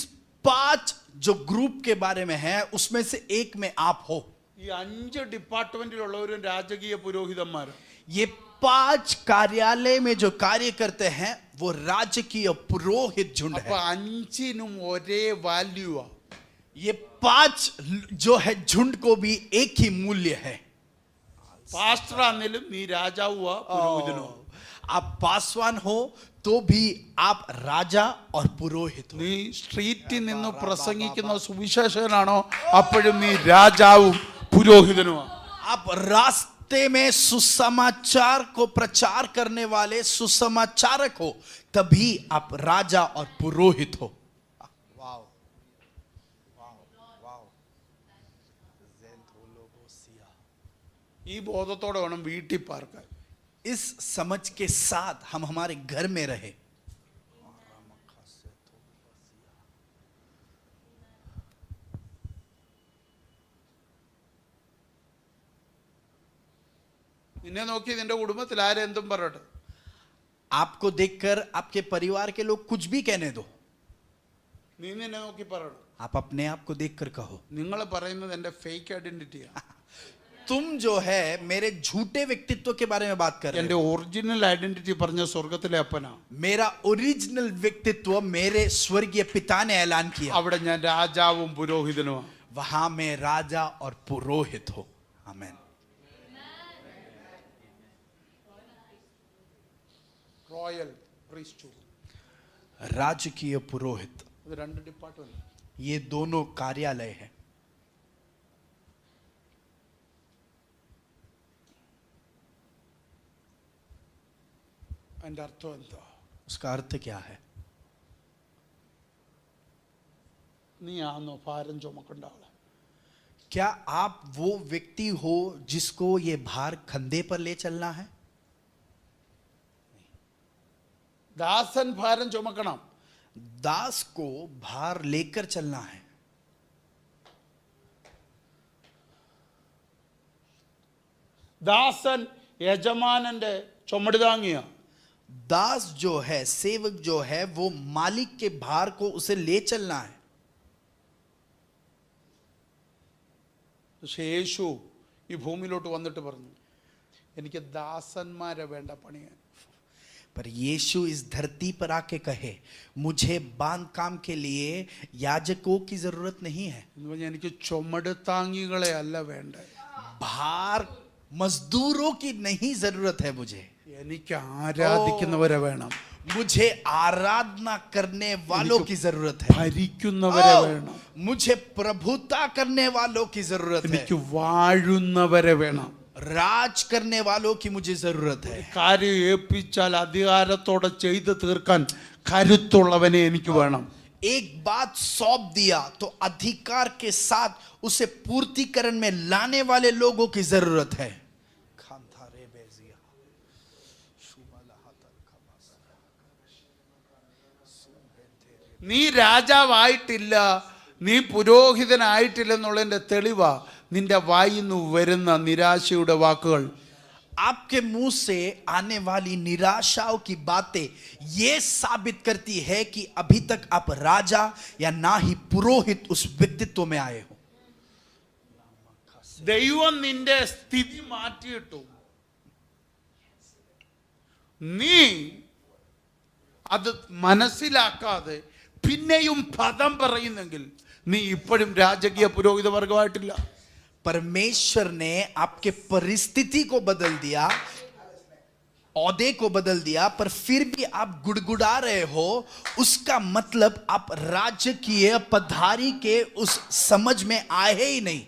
5 जो ग्रुप के बारे में है उसमें से एक में आप हो। ഈ 5 ഡിപ്പാർട്ട്മെന്റിലുള്ളവരും രാജകീയ പുരോഹിതന്മാർ. ये 5 कार्यालय में जो कार्य करते हैं वो राजकीय पुरोहित झुंड അപ്പൊ है। 5നും ഒരേ വാല്യൂവാ. ये 5 जो है झुंड को भी एक ही मूल्य है। പാസ്റ്റർ ആണെങ്കിലും നീ രാജാവുവാ പുരോഹിതനുവാ. आप पासवान हो तो भी आप राजा और पुरोहित हो। നീ സ്ട്രീറ്റിൽ നിന്ന് പ്രസംഗിക്കുന്ന സുവിശേഷകനാണോ അപ്പോഴും നീ രാജാവും പുരോഹിതനുമാ. आप रास्ते में सुसमाचार को प्रचार करने वाले सुसमाचारक हो, तभी आप राजा और पुरोहित हो। ഈ ബോധത്തോടെ വേണം വീട്ടിൽ പാർക്കാൻ. इस समझ के साथ हम हमारे घर में रहे। നിന്നെ നോക്കി നിന്റെ കുടുംബത്തിൽ ആരെന്തും പറയട്ടെ. आपको देखकर आपके परिवार के लोग कुछ भी कहने दो, നീ നിന്നെ നോക്കി പറയണം. आप अपने आप को देखकर कहो, നിങ്ങൾ പറയുന്നത് എന്റെ ഫേക്ക് ഐഡന്റിറ്റിയാ. तुम जो है मेरे झूठे व्यक्तित्व के बारे में बात कर रहे എന്റെ हो। ഒറിജിനൽ ഐഡന്റിറ്റി പറഞ്ഞ സ്വർഗത്തിലെ അപ്പനാ. मेरा ओरिजिनल व्यक्तित्व मेरे स्वर्गीय पिता ने ऐलान किया। അവിടെ ഞാൻ രാജാവും പുരോഹിതനുമാ. वहां में राजा और पुरोहित हो। आमेन। റോയൽ പ്രീസ്റ്റ്ഹുഡ്, राजकीय पुरोहित, ഇത് 2 ഡിപ്പാർട്ട്മെന്റ്. ये दोनों कार्यालय है। അതിന്റെ അർത്ഥം എന്താ? उसका अर्थ क्या है? നീ ആന്നോ ഭാരം ചുമക്കേണ്ട ആള്? क्या आप वो व्यक्ति हो जिसको ये भार कंधे पर ले चलना है? ദാസൻ ഭാരം ചുമക്കണം. दास को भार लेकर चलना है. ദാസൻ യജമാനന്റെ ചുമട് താങ്ങിയ. दास जो है, सेवक जो है, वो मालिक के भार को उसे ले चलना है. പക്ഷെ യേശു ഈ ഭൂമിയിലോട്ട് വന്നിട്ട് പറഞ്ഞു, എനിക്ക് ദാസന്മാരെ വേണ്ട പണിയാൻ. पर यीशु इस धरती पर आके कहे, मुझे बांध काम के लिए याजकों की जरूरत नहीं है. എന്ന് പറഞ്ഞാൽ എനിക്ക് ചുമട് താങ്ങികളെ അല്ല വേണ്ട, भार मजदूरों की नहीं जरूरत है मुझे. എനിക്ക് ആരാധിക്കുന്നവരെ വേണം, मुझे आराधना करने वालों की जरूरत है. ഭരിക്കുന്നവരെ വേണം, मुझे प्रभुता करने वालों की जरूरत है. എനിക്ക് വാഴുന്നവരെ വേണം. राज करने वालों की मुझे जरूरत है. കാര്യം ഏൽപ്പിച്ചാൽ അധികാരത്തോടെ ചെയ്തു തീർക്കാൻ കരുത്തുള്ളവനെ എനിക്ക് വേണം. एक बात सौंप दिया तो अधिकार के साथ उसे पूर्तिकरण में लाने वाले लोगों की जरूरत है. നീ രാജാവായിട്ടില്ല, നീ പുരോഹിതനായിട്ടില്ലെന്നുള്ളതിന്റെ തെളിവാ നിന്റെ വായിന്ന് വരുന്ന നിരാശയുടെ വാക്കുകൾ. आपके मुंह से आने वाली निराशाओं की बातें ये साबित करती है कि अभी तक आप राजा या ना ही पुरोहित उस व्यक्तित्व में आए हो. ദൈവം നിന്റെ സ്ഥിതി മാറ്റിയിട്ടു, നീ അത് മനസ്സിലാക്കാതെ പിന്നെയും പദം പറയുന്നെങ്കിൽ നീ ഇപ്പോഴും രാജകീയ പുരോഹിത വർഗമായിട്ടില്ല. परमेश्वर ने आपके परिस्थिति को बदल दिया, औहदे को बदल दिया, पर फिर भी आप गुड़गुड़ा रहे हो. उसका मतलब आप राजकीय पधारी के उस समझ में आए ही नहीं.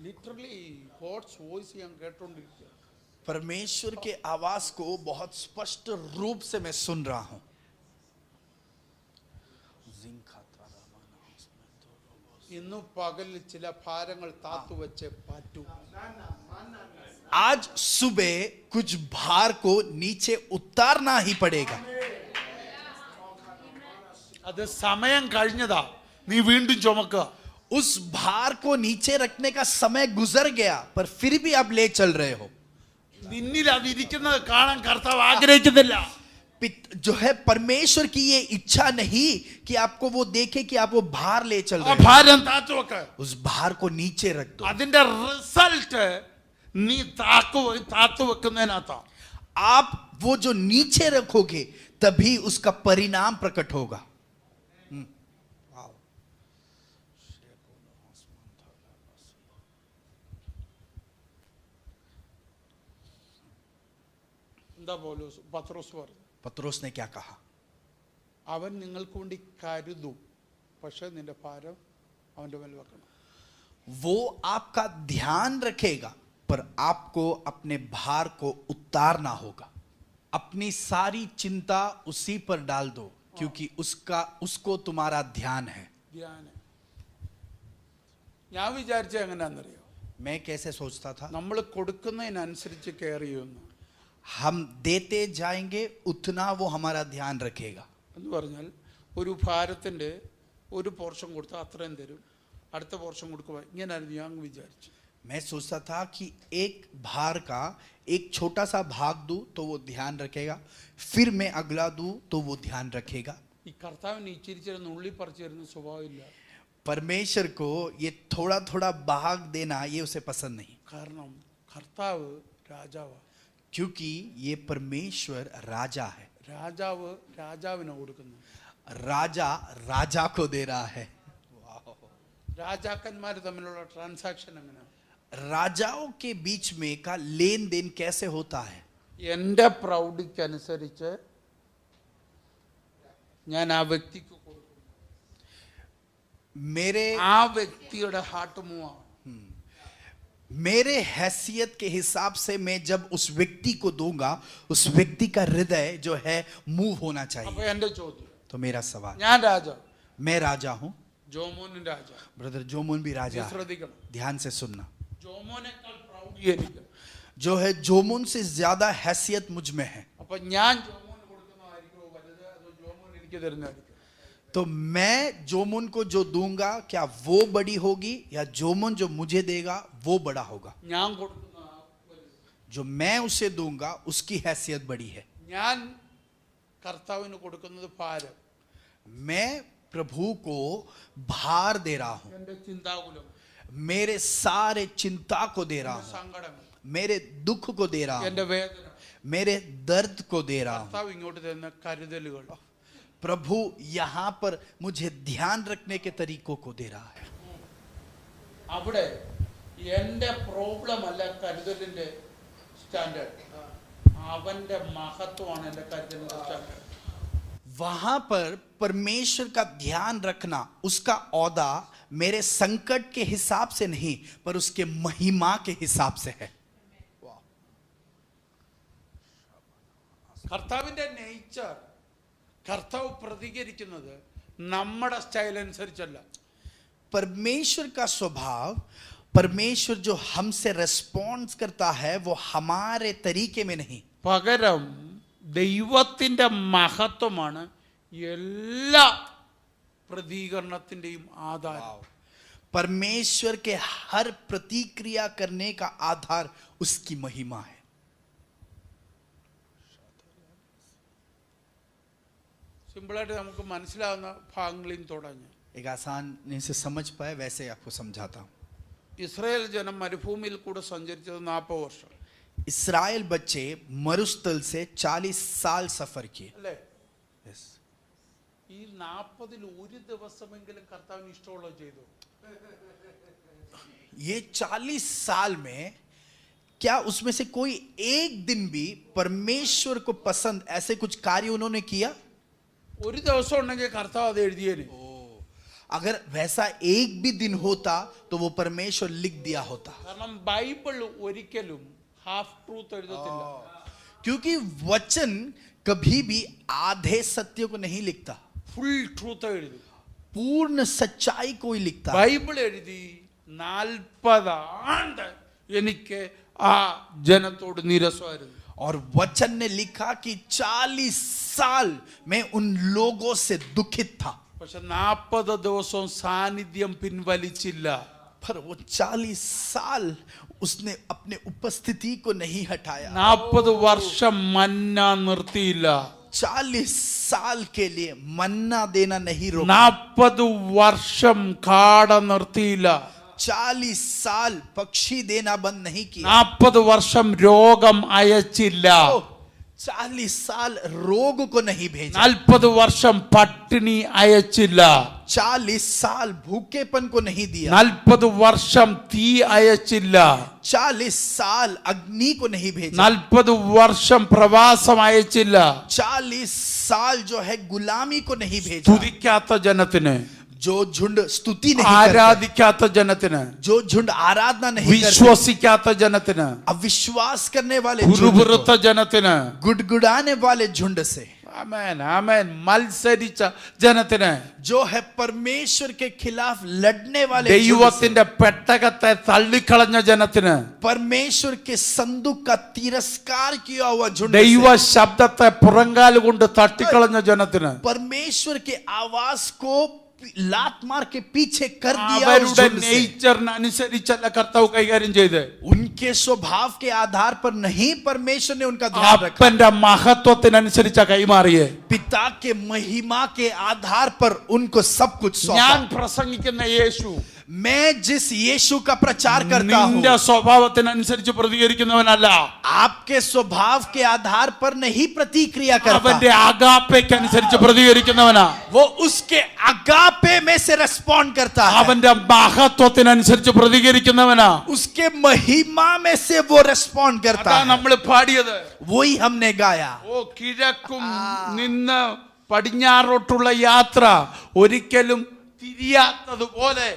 ലിറ്ററലി ഗോഡ്സ് വോയിസ് ഞാൻ കേട്ടോണ്ടിരിക്കുക. परमेश्वर के आवाज को बहुत स्पष्ट रूप से मैं सुन रहा हूं. ഇന്നു പകലിൽ ചില ഭാരങ്ങൾ താത്തുവെച്ച് പറ്റൂ. आज सुबह कुछ भार को नीचे उतारना ही पड़ेगा. അത് സമയം കഴിഞ്ഞതാ, നീ വീണ്ടും ചുമക്കുക. उस भार को नीचे रखने का समय गुजर गया, पर फिर भी आप ले चल रहे हो. നിന്നിൽ അതിരിക്കുന്നത് കാണാൻ കർത്താവ് ആഗ്രഹിക്കുന്നില്ല. जो है परमेश्वर की ये इच्छा नहीं कि आपको वो देखे कि आप वो भार ले चल ആ रहे हो. ഭാരം താത്തു വെക്ക. उस भार को नीचे रख दो. അതിന്റെ റിസൾട്ട് നീ താത്തു വെക്കുന്നതിനകത്താ. आप वो जो नीचे रखोगे तभी उसका परिणाम प्रकट होगा. എന്താ പത്രോസ് പറഞ്ഞു? पतरोस ने क्या कहा? അവൻ നിങ്ങൾക്ക് വേണ്ടി കരുതും, പക്ഷെ നിന്റെ ഭാരം അവന്റെ മേൽ വെക്കണം. वो आपका ध्यान रखेगा, पर आपको अपने भार को उतारना होगा. अपनी सारी चिंता उसी पर डाल दो, क्योंकि उसको तुम्हारा ध्यान है. ധ്യാനം. ഞാൻ വിചാരിച്ച എങ്ങനെയാണെന്നറിയോ? मैं कैसे सोचता था, നമ്മൾ കൊടുക്കുന്നതിനനുസരിച്ച് കെയർ ചെയ്യുന്നു हम देते जाएंगे उतना वो हमारा ध्यान रखेगा. എന്ന് പറഞ്ഞാൽ ഒരു ഭാരത്തിന്റെ ഒരു പോർഷൻ കൊടുത്താൽ അത്രയും തരും, അടുത്ത പോർഷൻ കൊടുക്കുക. ഇങ്ങനെയായിരുന്നു ഞാൻ വിചാരിച്ചു. मैं सोचता था कि एक भार का एक छोटा सा भाग दूं तो वो ध्यान रखेगा, फिर मैं अगला दूं तो वो ध्यान रखेगा. ഈ കർത്താവിന് ഇച്ചിരിച്ചിരുന്ന് ഉള്ളി പറിച്ചു തരുന്ന സ്വഭാവമില്ല. परमेश्वर को ये थोड़ा थोड़ा भाग देना ये उसे पसंद नहीं. കാരണം കർത്താവ് രാജാവാ. क्योंकि ये परमेश्वर राजा है. രാജാവ് രാജാവിനെ കൊടുക്കുന്നു. राजा राजा को दे रहा है. രാജാക്കന്മാർ തമ്മിലുള്ള ട്രാൻസാക്ഷൻ എങ്ങനെയാണ്? राजाओं के बीच में का लेन देन कैसे होता है? എൻ്റെ പ്രൗഢിക്കനുസരിച്ച് ഞാൻ ആ വ്യക്തിക്ക് കൊടുക്കും. मेरे ആ വ്യക്തിയുടെ ഹാർട്ട് മൂവ് ആവും. मेरे हैसियत के हिसाब से मैं जब उस व्यक्ति को दूंगा, उस व्यक्ति का हृदय जो है मूव होना അപ്പൊ चाहिए. എന്റെ ചോദ്യം, तो मेरा सवाल, ഞാൻ രാജാവ്, मैं राजा हूं, ജോമോനും രാജാവ്. ब्रदर जोमुन भी राजा है. ശ്രദ്ധിക്കണം, ध्यान से सुनना. ജോമോനേക്കാൾ പ്രൗഢി എനിക്ക്. जो है जोमुन से ज्यादा हैसियत मुझ में है. അപ്പൊ ഞാൻ ജോമോന് കൊടുക്കുന്നതായിരിക്കുമോ വലുത്, അതോ ജോമോൻ എനിക്ക് തരുന്നതായിരിക്കും? तो मैं जोमुन को जो दूंगा, क्या वो बड़ी होगी या जोमुन जो मुझे देगा वो बड़ा होगा? ഞാൻ കൊടുക്കുന്ന വലുത്. जो मैं उसे दूंगा उसकी हैसियत बड़ी है. ഞാൻ കർത്താവിന് കൊടുക്കുന്നത് ഭാരം, मैं प्रभु को भार दे रहा हूं. എന്റെ ചിന്താകുലം, मेरे सारे चिंता को दे रहा हूं, സങ്കടങ്ങൾ, मेरे दुख को दे रहा हूं, എന്റെ വേദന, मेरे दर्द को दे रहा हूं. കർത്താവ് ഇങ്ങോട്ട് തരുന്ന കരുതലുകൾ. प्रभु यहां पर मुझे ध्यान रखने के तरीकों को दे रहा है. അവിടെ എന്റെ പ്രോബ്ലം അല്ല കരുതലിന്റെ സ്റ്റാൻഡേർഡ്, അവന്റെ മഹത്വമാണ് എന്റെ കരുതലിന്റെ സ്റ്റാൻഡേർഡ്. वहां पर परमेश्वर का ध्यान रखना, उसका औदा मेरे संकट के हिसाब से नहीं पर उसके महिमा के हिसाब से है. കർത്താവിന്റെ നേച്ചർ, കർത്താവ് പ്രതികരിക്കുന്നത് നമ്മുടെ സ്റ്റൈൽ അനുസരിച്ചല്ല. परमेश्वर का स्वभाव, परमेश्वर जो हमसे रेस्पॉन्स करता है वो हमारे तरीके में नहीं, പകരം ദൈവത്തിന്റെ മഹത്വമാണ് എല്ലാ പ്രതികരണത്തിന്റെയും ആധാരം. परमेश्वर के हर प्रतिक्रिया करने का आधार उसकी महिमा है. സിമ്പിളായിട്ട് നമുക്ക് മനസ്സിലാവുന്ന ഭാഗങ്ങളിൽ തുടങ്ങി. एक आसान से समझ पाए वैसे आपको समझाता हूं. ഇസ്രായേൽ ജനം മരുഭൂമിയിൽ കൂടെ സഞ്ചരിച്ചത് 40 വർഷം इस्राएल बच्चे मरुस्थल से 40 साल सफर किए. അല്ലേ? Yes. ഈ 40-ൽ ഒരു ദിവസമെങ്കിലും കർത്താവിന് ഇഷ്ടമുള്ളത് ചെയ്തു. ये 40 साल में क्या उसमें से कोई एक दिन भी परमेश्वर को पसंद ऐसे कुछ कार्य उन्होंने किया? ഒരു ദിവസം ഉണ്ടെങ്കിൽ കർത്താവ് അത് എഴുതിയേനെ. अगर वैसा एक भी दिन होता तो वो परमेश्वर लिख दिया होता. കാരണം ബൈബിൾ ഒരിക്കലും ഹാഫ് ട്രൂത്ത് എഴുതത്തില്ല. क्योंकि वचन कभी भी आधे सत्य को नहीं लिखता, ഫുൾ ട്രൂത്ത് എഴുതും. पूर्ण सच्चाई को ही लिखता. ബൈബിൾ എഴുതി 40 ആണ്ട് എനിക്ക് ആ ജനത്തോട് നീരസമായിരുന്നു. और वचन ने लिखा कि 40 साल में उन लोगों से दुखित था. പക്ഷെ 40 ദിവസവും സാന്നിധ്യം പിൻവലിച്ചില്ല. पर वो 40 साल उसने अपने उपस्थिति को नहीं हटाया. 40 വർഷം മന്ന നിർത്തിയില്ല. 40 साल के लिए मन्ना देना नहीं रोका. 40 വർഷം കാട നിർത്തിയില്ല. 40 साल पक्षी देना बंद नहीं किया. 40 വർഷം രോഗം അയച്ചില്ല. 40 साल रोग को नहीं भेजा. 40 വർഷം പട്ടിണി അയച്ചില്ല. 40 साल भूखेपन को नहीं दिया. 40 വർഷം തീ അയച്ചില്ല. 40 साल अग्नि को नहीं भेजा. 40 വർഷം പ്രവാസം അയച്ചില്ല. 40 साल जो है गुलामी को नहीं भेजा. സ്തുതിക്കാത്ത ജനത്തിന്, जो झुंड स्तुति नहीं करते, ആരാധിക്കാത്ത ജനത്തിന്, जो झुंड आराधना नहीं करते, വിശ്വസിക്കാത്ത ജനത്തിന്, अविश्वास करने वाले झुंड ഗുരുപുറത്ത को, ജനത്തിന്, गुड़गुड़ाने वाले झुंड से, ആമേൻ ആമേൻ, മത്സരിച്ച ജനത്തിന്, जो है परमेश्वर के खिलाफ लड़ने वाले झुंड से, ദൈവത്തിന്റെ പെട്ടകത്തെ തള്ളിക്കളഞ്ഞ ജനത്തിന്, परमेश्वर के संदूक का तिरस्कार किया हुआ झुंड ദൈവ से, ശബ്ദത്തെ പുറങ്കാല് കൊണ്ട് തട്ടിക്കളഞ്ഞ ജനത്തിന്, परमेश्वर के आवाज को लात मार के पीछे कर दिया उस അവരുടെ झुंड से, നേച്ചറിന് അനുസരിച്ചല്ല കർത്താവ് കൈകാര്യം ചെയ്ത്. उनके स्वभाव के आधार पर नहीं परमेश्वर ने उनका ध्यान रखा. അപ്പന്റെ മഹത്വത്തിനനുസരിച്ച കൈമാറിയേ. पिता के महिमा के आधार पर उनको सब कुछ ഞാൻ सौंपा. പ്രസംഗിക്കുന്ന യേശു मैं जिस यीशु का प्रचार करता हूं, നിന്റെ സ്വഭാവത്തിനനുസരിച്ച് പ്രതികരിക്കുന്നവനല്ല. आपके स्वभाव के आधार पर नहीं प्रतिक्रिया അവന്റെ करता. അഗാപ്പയ്ക്ക് അനുസരിച്ച് പ്രതികരിക്കുന്നവനാ. वो उसके अगापे में से रेस्पॉन्ड करता है. അവന്റെ മഹത്വത്തിനനുസരിച്ച് പ്രതികരിക്കുന്നവനാ. उसके महिमा में से वो रेस्पॉन्ड करता അതാ है. നമ്മൾ പാടിയത്. वही हमने गाया. ഓ കിഴക്കും നിന്ന് പടിഞ്ഞാറോട്ടുള്ള യാത്ര ഒരിക്കലും തിരിയാത്തതുപോലെ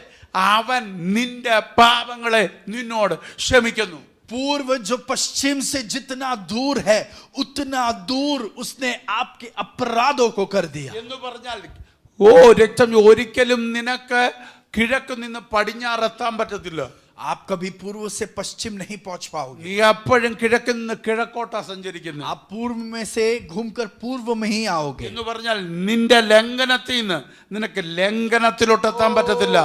അവൻ നിന്റെ പാപങ്ങളെ നിന്നോട് ക്ഷമിക്കുന്നു. पूर्व जो पश्चिम से जितना दूर है उतना दूर उसने आपके अपराधों को कर दिया. എന്ന് പറഞ്ഞാൽ രക്തം ഒരിക്കലും നിനക്ക് കിഴക്ക് നിന്ന് പടിഞ്ഞാറെത്താൻ പറ്റത്തില്ല. आप कभी पूर्व से पश्चिम नहीं पहुंच पाओगे. നീ എപ്പോഴും കിഴക്ക് നിന്ന് കിഴക്കോട്ടാ സഞ്ചരിക്കുന്നത്. आप पूर्व में से घूमकर पूर्व में ही आओगे. എന്ന് പറഞ്ഞാൽ നിന്റെ ലംഘനത്തിൽ നിന്ന് നിനക്ക് ലംഘനത്തിലോട്ടെത്താൻ പറ്റത്തില്ല.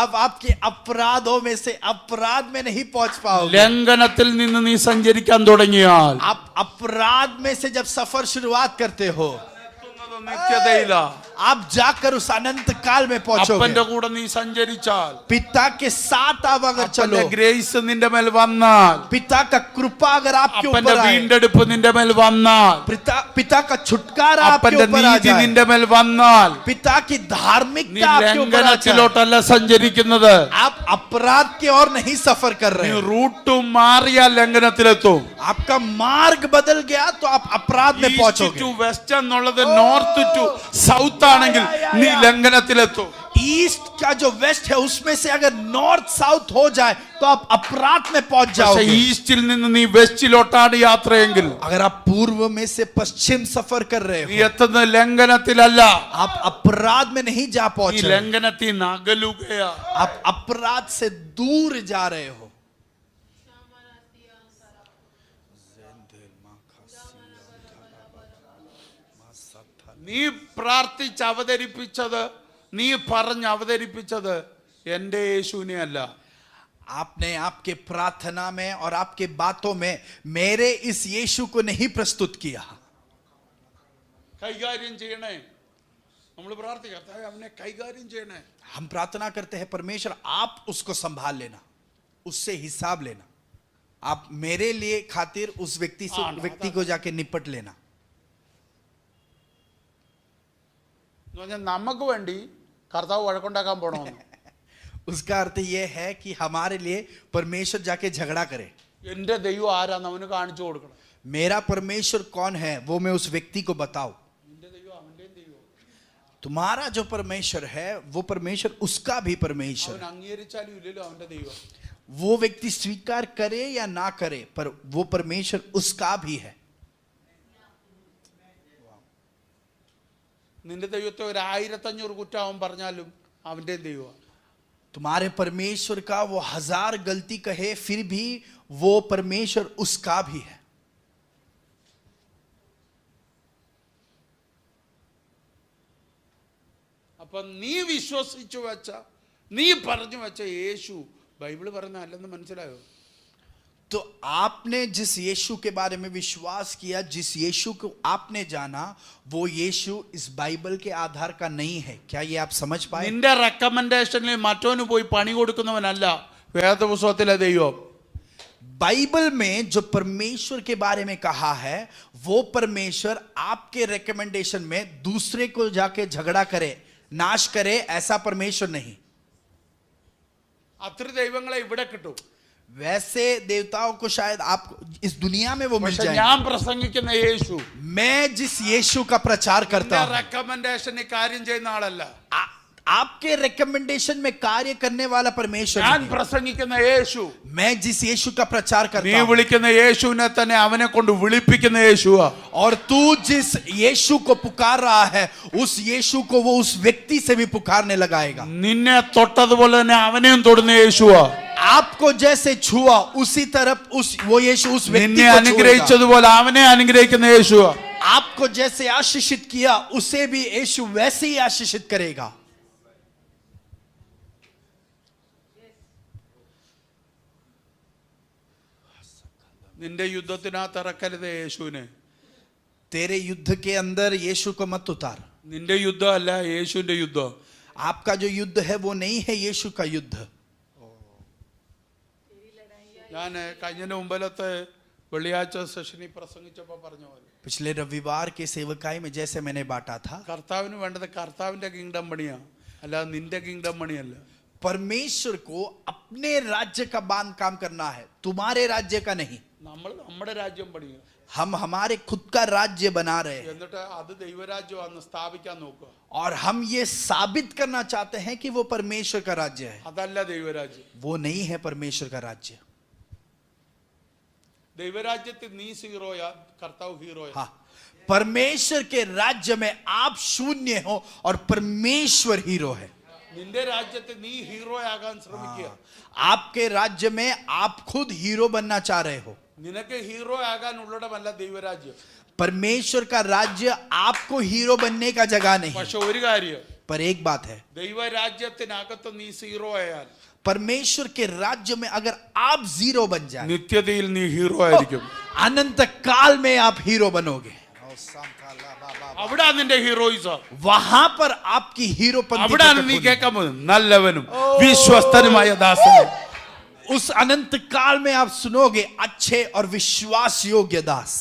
आप आपके अपराधों में से अपराध में नहीं पहुंच पाओगे. ലംഘനത്തിൽ നിന്ന് നീ സഞ്ചരിക്കാൻ തുടങ്ങിയാൽ आप अपराध में से जब सफर शुरुआत करते हो നിത്യതയില്ല. आप जाकर उस अनंत काल में पहुंचोगे. അപ്പന്റെ കൂടെ നീ സഞ്ചരിച്ചാൽ पिता के साथ आप अगर चलो, അപ്പന്റെ ഗ്രേസ് നിന്റെ മേൽ വന്നാൽ, पिता का कृपा अगर आपके അപ്പന്റെ ऊपर आए, വീണ്ടെടുപ്പ് നിന്റെ മേൽ വന്നാൽ, पिता का छुटकारा आपके അപ്പന്റെ ऊपर आ നീതി जाए, നിന്റെ മേൽ വന്നാൽ, पिता की നീ धार्मिकता आपके ऊपर आ जाए, ലംഘനത്തിലോട്ടല്ല സഞ്ചരിക്കുന്നത്. आप अपराध के और नहीं सफर कर നീ रहे हो. റൂട്ട് മാറിയാൽ ലംഘനത്തിലെത്തും. आपका मार्ग बदल गया तो आप अपराध में ഈസ്റ്റ് पहुंचोगे. ടു വെസ്റ്റ് എന്നുള്ളത് നോർത്ത് ടു സൗത്ത് ആണെങ്കിൽ നീ ലംഘനത്തിലെത്തും. ईस्ट का जो वेस्ट है उसमें से अगर नॉर्थ साउथ हो जाए तो आप अपराध में पहुंच പക്ഷേ जाओगे. ഈസ്റ്റിൽ നിന്ന് നീ വെസ്റ്റിലോട്ടാണ് യാത്രയെങ്കിൽ अगर आप पूर्व में से पश्चिम सफर कर रहे നീ हो, എത്തുന്നത് ലംഘനത്തിലല്ല, आप अपराध में नहीं जा നീ पहुंच रहे. ലംഘനത്തിൽ നിന്ന് അകലുകയാ. आप अपराध से दूर जा रहे हो. നീ പ്രാർത്ഥിച്ച് അവതരിപ്പിച്ചത്, നീ പറഞ്ഞ് അവതരിപ്പിച്ചത് എന്റെ യേശുവിനെ അല്ല. आपने आपके प्रार्थना में और आपके बातों में मेरे इस यीशु को नहीं प्रस्तुत किया. കൈകാര്യം ചെയ്യണേ. നമ്മൾ പ്രാർത്ഥിക്കാം, അവനെ കൈകാര്യം ചെയ്യണേ. हम प्रार्थना करते हैं परमेश्वर आप उसको संभाल लेना, उससे हिसाब लेना. आप मेरे लिए खातिर उस व्यक्ति को जाके निपट लेना. എന്ന് പറഞ്ഞാൽ നമുക്ക് വേണ്ടി കർത്താവ് വഴക്കുണ്ടാക്കാൻ പോണമെന്ന്. उसका अर्थ यह है कि हमारे लिए परमेश्वर जाके झगड़ा करे. എന്റെ ദൈവം ആരാന്ന് അവന് കാണിച്ചു കൊടുക്കണം. मेरा परमेश्वर कौन है वो मैं उस व्यक्ति को बताऊं. നിന്റെ ദൈവം അവന്റെ ദൈവം. तुम्हारा जो परमेश्वर है वो परमेश्वर उसका भी परमेश्वर അവൻ है. അംഗീകരിച്ചാലും ഇല്ലല്ലോ അവന്റെ ദൈവം. वो व्यक्ति स्वीकार करे या ना करे पर वो परमेश्वर उसका भी है. നിന്റെ ദൈവത്തെ 1500 കുറ്റം അവൻ പറഞ്ഞാലും അവന്റെ ദൈവമാണ്. तुम्हारे परमेश्वर का वो 1000 गलती कहे फिर भी वो परमेश्वर उसका भी है. അപ്പൊ നീ വിശ്വസിച്ചു വെച്ച, നീ പറഞ്ഞു വെച്ച യേശു ബൈബിള് പറയുന്ന അല്ലെന്ന് മനസ്സിലായോ? तो आपने जिस यीशु के बारे में विश्वास किया, जिस यीशु को आपने जाना, वो यीशु इस बाइबल के आधार का नहीं है. क्या ये आप समझ पाए? നിന്റെ റെക്കമെൻഡേഷനിൽ മറ്റോന് പോയി പണി കൊടുക്കുന്നവനല്ല വേദപുസ്തകത്തിലെ ദൈവം. बाइबल में जो परमेश्वर के बारे में कहा है वो परमेश्वर आपके रिकमेंडेशन में दूसरे को जाके झगड़ा करे, नाश करे, ऐसा परमेश्वर नहीं. അത്ര ദൈവങ്ങളെ ഇവിടെ കിട്ടും. वैसे देवताओं को शायद आप इस दुनिया में वो मिल പക്ഷെ जाए. ഞാൻ പ്രസംഗിക്കുന്ന യേശു मैं जिस यीशु का प्रचार करता हूं, റെക്കമെൻഡേഷനിൽ കാര്യം ചെയ്യുന്ന ആളല്ല. आपके रिकमेंडेशन में कार्य करने वाला परमेश्वर ഞാൻ नहीं. പ്രസംഗിക്കുന്ന യേശു, मैं जिस यीशु का प्रचार നീ करता हूं, വിളിക്കുന്ന യേശുവിനെ തന്നെ അവനെ കൊണ്ട് വിളിപ്പിക്കുന്ന യേശുവാ. और तू जिस यीशु को पुकार रहा है उस यीशु को वो उस व्यक्ति से भी पुकारने लगाएगा. നിന്നെ തൊട്ടതുപോലെ തന്നെ അവനെയും തൊടുന്ന യേശുവാ. आपको जैसे छुआ उसी तरफ वो यीशु उस व्यक्ति നിന്നെ को छुएगा. അനുഗ്രഹിച്ചതുപോലെ അവനെ അനുഗ്രഹിക്കുന്ന യേശുവാ. आपको जैसे आशीषित किया उसे भी यीशु वैसे ही आशीषित करेगा. നിന്റെ യുദ്ധത്തിനകത്ത് ഇറക്കരുത് യേശുവിനെ. तेरे युद्ध के अंदर यीशु को मत उतार. നിന്റെ യുദ്ധമല്ല യേശുവിന്റെ യുദ്ധം. आपका जो युद्ध है वो नहीं है यीशु का युद्ध. ഞാൻ കഴിഞ്ഞ മുമ്പിലത്തെ വെള്ളിയാഴ്ച സെഷനിൽ പ്രസംഗിച്ചപ്പോൾ പറഞ്ഞ പോലെ पिछले रविवार के सेवकाई में जैसे मैंने बांटा था, കർത്താവിന് വേണ്ടത് കർത്താവിന്റെ കിങ്ഡം പണിയാ, അല്ലാതെ നിന്റെ കിങ്ഡം പണിയല്ല. परमेश्वर को अपने राज्य का बांध काम करना है, तुम्हारे राज्य का नहीं. നമ്മൾ നമ്മുടെ രാജ്യം പണിയുക, हम हमारे खुद का राज्य बना रहे हैं എന്നിട്ട് അത് ദൈവരാജ്യമാണെന്ന് സ്ഥാപിക്കാൻ നോക്കുക. और हम ये साबित करना चाहते हैं कि वो परमेश्वर का राज्य है. അതല്ല ദൈവരാജ്യം. वो नहीं है परमेश्वर का राज्य. ദൈവരാജ്യത്തിൽ നീ ഹീറോയാ, കർത്താവ് ഹീറോയാ. हाँ, परमेश्वर के राज्य में आप शून्य हो और परमेश्वर हीरो है. നിന്റെ രാജ്യത്തിൽ നീ ഹീറോ ആകാൻ ശ്രമിക്കുക. आपके राज्य में आप खुद हीरो बनना चाह रहे हो. നിനക്ക് ഹീറോ ആകാനുള്ളടമല്ല ദൈവരാജ്യം. परमेश्वर का राज्य आपको हीरो बनने का जगह नहीं. പക്ഷെ ഒരു കാര്യം, पर एक बात है, ദൈവരാജ്യത്തിനകത്ത് നീ ഹീറോ ആയാൽ परमेश्वर के राज्य में अगर आप जीरो बन जाए, നിത്യതയിൽ നീ ഹീറോ ആയിരിക്കും. अनंत काल में आप हीरो बनोगे. അവിടെ നിന്റെ ഹീറോയിസം, वहां पर आपकी हीरोपंती അവിടാണ് प्रकट നീ होनी. കേൾക്കാൻ പോകുന്നത്. നല്ലവനും വിശ്വസ്തനുമായ ദാസനെ. उस अनंत काल में आप सुनोगे अच्छे और विश्वास योग्य दास.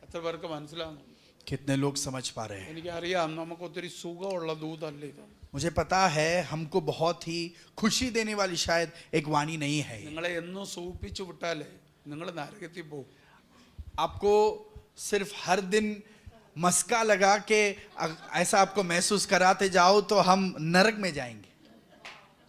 എത്ര പേർക്ക് മനസ്സിലാവുന്നു? कितने लोग समझ पा रहे हैं? എനിക്കറിയാം നമുക്ക് ഒത്തിരി സുഖമുള്ള ദൂതല്ല ഇത്. मुझे पता है हमको बहुत ही खुशी देने वाली शायद एक वाणी नहीं है ये. നിങ്ങളെ എന്നും സൂപ്പിച്ചു വിട്ടാലേ നിങ്ങൾ നരകത്തിൽ പോകും. आपको सिर्फ हर दिन मस्का लगा के ऐसा आपको महसूस कराते जाओ तो हम नरक में जाएंगे.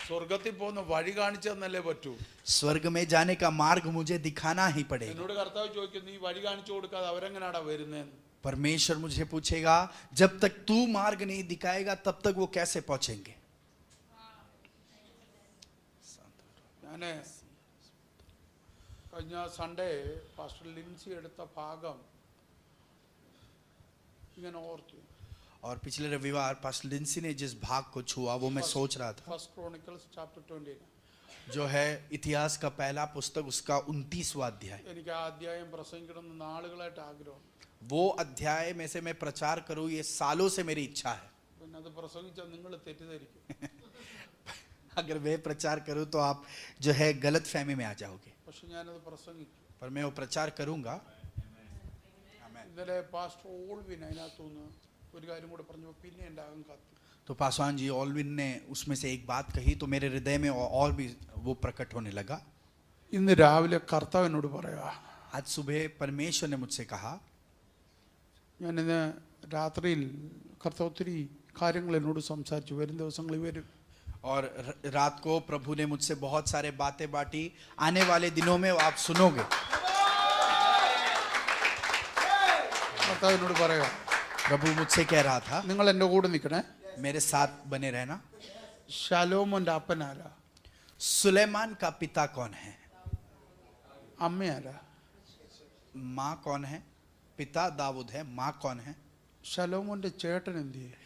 സ്വർഗത്തിൽ പോകുന്ന വഴി കാണിച്ചു തന്നല്ലേ പറ്റൂ. स्वर्ग में जाने का मार्ग मुझे दिखाना ही पड़ेगा. എന്നോട് കർത്താവ് ചോദിക്കും, നീ വഴി കാണിച്ചു കൊടുക്കാതെ അവരെങ്ങനാടാ വരുന്നതെന്ന്. परमेश्वर मुझे पूछेगा, जब तक तू मार्ग नहीं दिखाएगा तब तक वो कैसे पहुंचेंगे? ഞാന് കഴിഞ്ഞ സൺഡേ പാസ്റ്റർ ലിൻസി എടുത്ത ഭാഗം ഇങ്ങനെ ഓർത്തു. और पिछले रविवार पास्टर लिंसी ने जिस भाग को छुआ वो मैं सोच रहा था, ഫസ്റ്റ് ക്രോണിക്കൽസ് ചാപ്റ്റർ 20. जो है इतिहास का पहला पुस्तक उसका 29वां अध्याय. എനിക്ക് ആ അധ്യായം പ്രസംഗിക്കണമെന്ന് നാളുകളായിട്ട് ആഗ്രഹം. वो अध्याय में से मैं प्रचार करूं ये सालों से मेरी इच्छा है. പിന്നെ അത് പ്രസംഗിച്ചാൽ നിങ്ങൾ തെറ്റിദ്ധരിക്കും. अगर मैं प्रचार करूं तो आप जो है गलत फहमी में आ जाओगे, പക്ഷെ ഞാനത് പ്രസംഗിക്കും. पर मैं वो प्रचार करूंगा. ഇന്നലെ പാസ്റ്റർ ഓൾവിൻ അതിനകത്തുനിന്ന് ഒരു കാര്യം കൂടെ പറഞ്ഞു. പിന്നെ എൻ്റെ അകം കത്തി. तो पासवान जी ऑलविन ने उसमें से एक बात कही तो मेरे हृदय में और भी वो प्रकट होने लगा. ഇന്ന് രാവിലെ കർത്താവ് എന്നോട് പറയാ, आज सुबह परमेश्वर ने मुझसे कहा, ഞാനിന്ന് രാത്രിയിൽ കർത്താവ് ഒത്തിരി കാര്യങ്ങൾ എന്നോട് സംസാരിച്ചു. വരും ദിവസങ്ങളിൽ വരും. और रात को प्रभु ने मुझसे बहुत सारे बातें बांटी. आने वाले दिनों में आप सुनोगे. കർത്താവ് എന്നോട് പറയാ, प्रभु मुझसे कह रहा था, നിങ്ങൾ എൻ്റെ കൂടെ നിൽക്കണേ. मेरे साथ बने रहना. ശലോമോന്റെ അപ്പൻ ആരാ? सुलेमान का पिता कौन है? അമ്മ ആരാ? माँ कौन है? पिता दाऊद है. माँ कौन है? ശലോമോന്റെ ചേട്ടൻ എന്ത് ചെയ്യും?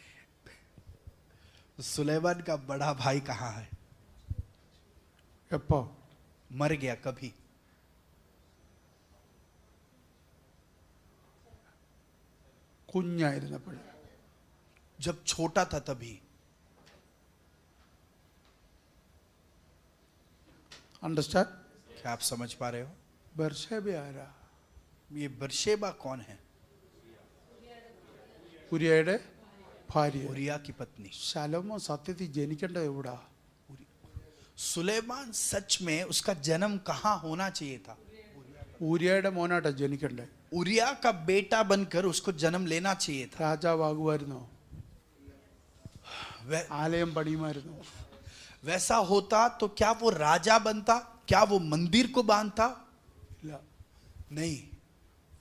सुलेमान का बड़ा भाई कहाँ है? എപ്പോ? मर गया कभी. കുഞ്ഞായിരുന്നപ്പോഴും. जब छोटा था तभी. അണ്ടർസ്റ്റാൻഡ്? क्या आप समझ पा रहे हो? ബർശേബ ആരാ? ये बरशेबा कौन है? ഉരിയയുടെ ഭാര്യ. उरिया की पत्नी. ശലോമോൻ സത്യത്തിൽ ജനിക്കേണ്ടത് എവിടാ? सुलेमान सच में उसका जन्म कहाँ होना चाहिए था? ഊരിയയുടെ മോനായിട്ടാ ജനിക്കണ്ടേ. उरिया का बेटा बनकर उसको जन्म लेना चाहिए था. രാജാവാകുമായിരുന്നോ? वै- ആലയം പണിയുമായിരുന്നോ? वैसा होता तो क्या वो राजा बनता? क्या वो मंदिर को बांधता? ഇല്ല. नहीं.